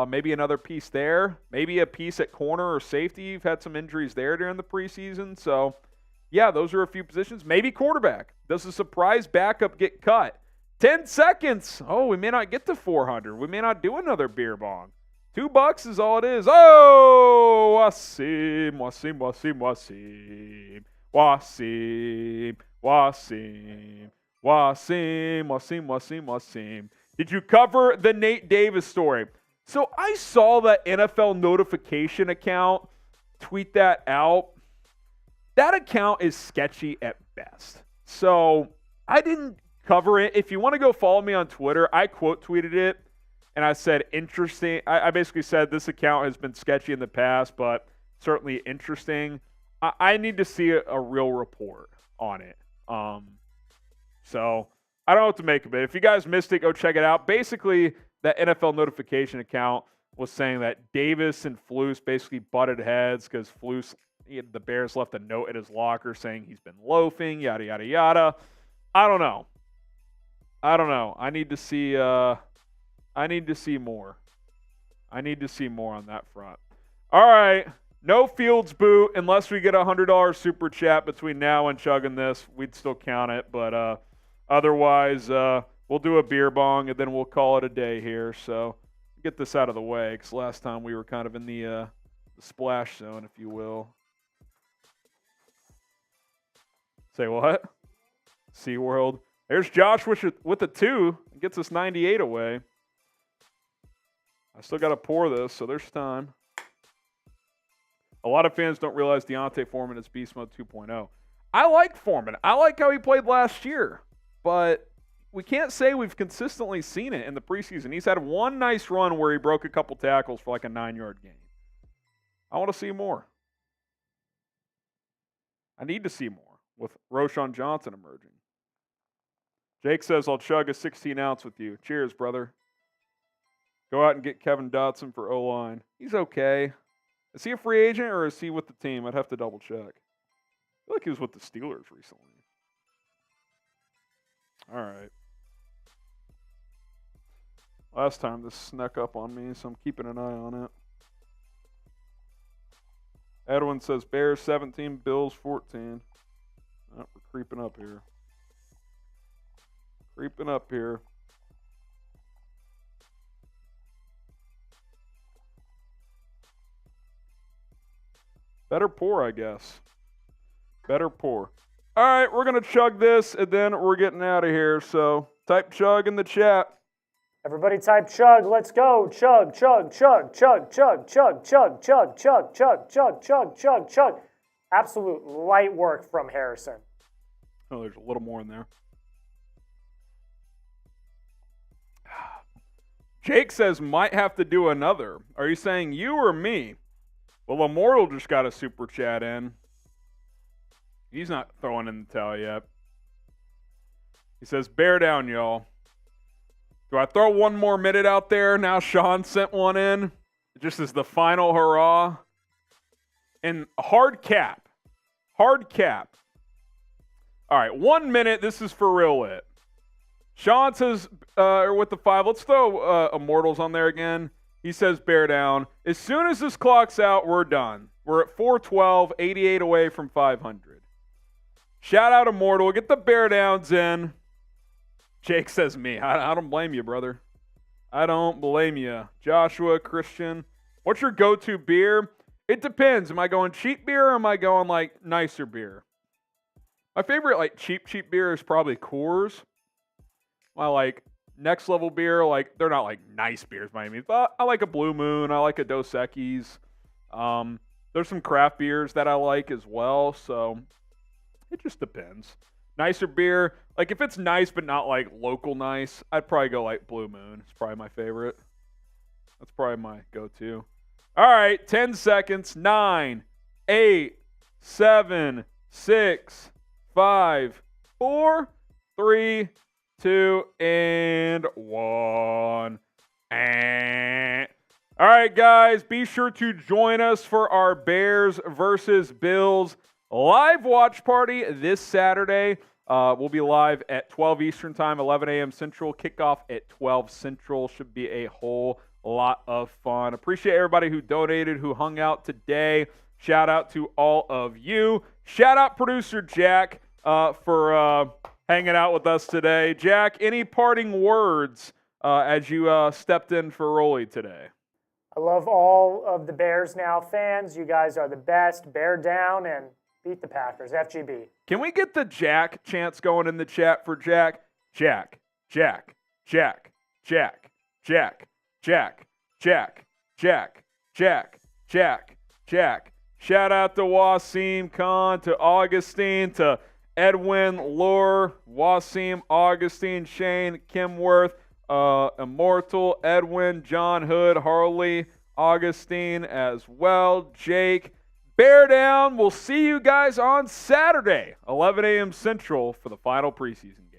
Maybe another piece there. Maybe a piece at corner or safety. You've had some injuries there during the preseason. So, those are a few positions. Maybe quarterback. Does a surprise backup get cut? 10 seconds. Oh, we may not get to 400. We may not do another beer bong. $2 is all it is. Oh, Wasim. Did you cover the Nate Davis story? So I saw that NFL notification account tweet that out. That account is sketchy at best. So I didn't cover it. If you want to go follow me on Twitter, I quote tweeted it and I said interesting. I basically said this account has been sketchy in the past, but certainly interesting. I need to see a real report on it. So I don't know what to make of it. If you guys missed it, go check it out. Basically, that NFL notification account was saying that Davis and Flus basically butted heads because Flus, the Bears left a note at his locker saying he's been loafing, yada, yada, yada. I don't know. I need to see more. I need to see more on that front. All right. No Fields boot unless we get a $100 super chat between now and chugging this. We'd still count it, but otherwise, we'll do a beer bong, and then we'll call it a day here. So get this out of the way, because last time we were kind of in the splash zone, if you will. Say what? SeaWorld. There's Josh with a 2. Gets us 98 away. I still got to pour this, so there's time. A lot of fans don't realize Deontay Foreman is Beast Mode 2.0. I like Foreman. I like how he played last year, but we can't say we've consistently seen it in the preseason. He's had one nice run where he broke a couple tackles for like a 9-yard gain. I want to see more. I need to see more with Roschon Johnson emerging. Jake says, I'll chug a 16-ounce with you. Cheers, brother. Go out and get Kevin Dotson for O-line. He's okay. Is he a free agent or is he with the team? I'd have to double check. I feel like he was with the Steelers recently. All right. Last time this snuck up on me, so I'm keeping an eye on it. Edwin says Bears 17, Bills 14. Oh, we're creeping up here. Better pour, I guess. Better pour. All right, we're going to chug this, and then we're getting out of here. So type chug in the chat. Everybody type chug. Let's go. Chug, chug, chug, chug, chug, chug, chug, chug, chug, chug, chug, chug, chug, chug. Absolute light work from Harrison. Oh, there's a little more in there. Jake says might have to do another. Are you saying you or me? Well, Immortal just got a super chat in. He's not throwing in the towel yet. He says, bear down, y'all. Do I throw one more minute out there? Now Sean sent one in. Just as the final hurrah. And hard cap. Hard cap. All right, 1 minute. This is for real it. Sean says, with the 5, let's throw Immortals on there again. He says, bear down. As soon as this clock's out, we're done. We're at 412, 88 away from 500. Shout out Immortal. Get the bear downs in. Jake says me. I don't blame you, brother. I don't blame you. Joshua, Christian, what's your go-to beer? It depends. Am I going cheap beer or am I going, like, nicer beer? My favorite, like, cheap beer is probably Coors. My, like, next level beer, like, they're not, like, nice beers by any means, but I like a Blue Moon. I like a Dos Equis. There's some craft beers that I like as well, so it just depends. Nicer beer, like, if it's nice but not, like, local nice, I'd probably go, like, Blue Moon. It's probably my favorite. That's probably my go-to. All right, 10 seconds. 9, 8, 7, 6, 5, 4, 3, 2, and 1. All right, guys, be sure to join us for our Bears versus Bills live watch party this Saturday. We'll be live at 12 Eastern Time, 11 a.m. Central. Kickoff at 12 Central. Should be a whole lot of fun. Appreciate everybody who donated, who hung out today. Shout out to all of you. Shout out producer Jack for hanging out with us today. Jack, any parting words as you stepped in for Rolly today? I love all of the Bears Now fans. You guys are the best. Bear down and beat the Packers. FGB. Can we get the Jack chants going in the chat for Jack? Jack, Jack, Jack, Jack, Jack, Jack, Jack, Jack, Jack, Jack, Jack. Shout out to Wasim Khan, to Augustine, to Edwin, Lore, Wasim, Augustine, Shane, Kimworth, Immortal, Edwin, John Hood, Harley, Augustine as well, Jake. Bear down. We'll see you guys on Saturday, 11 a.m. Central for the final preseason.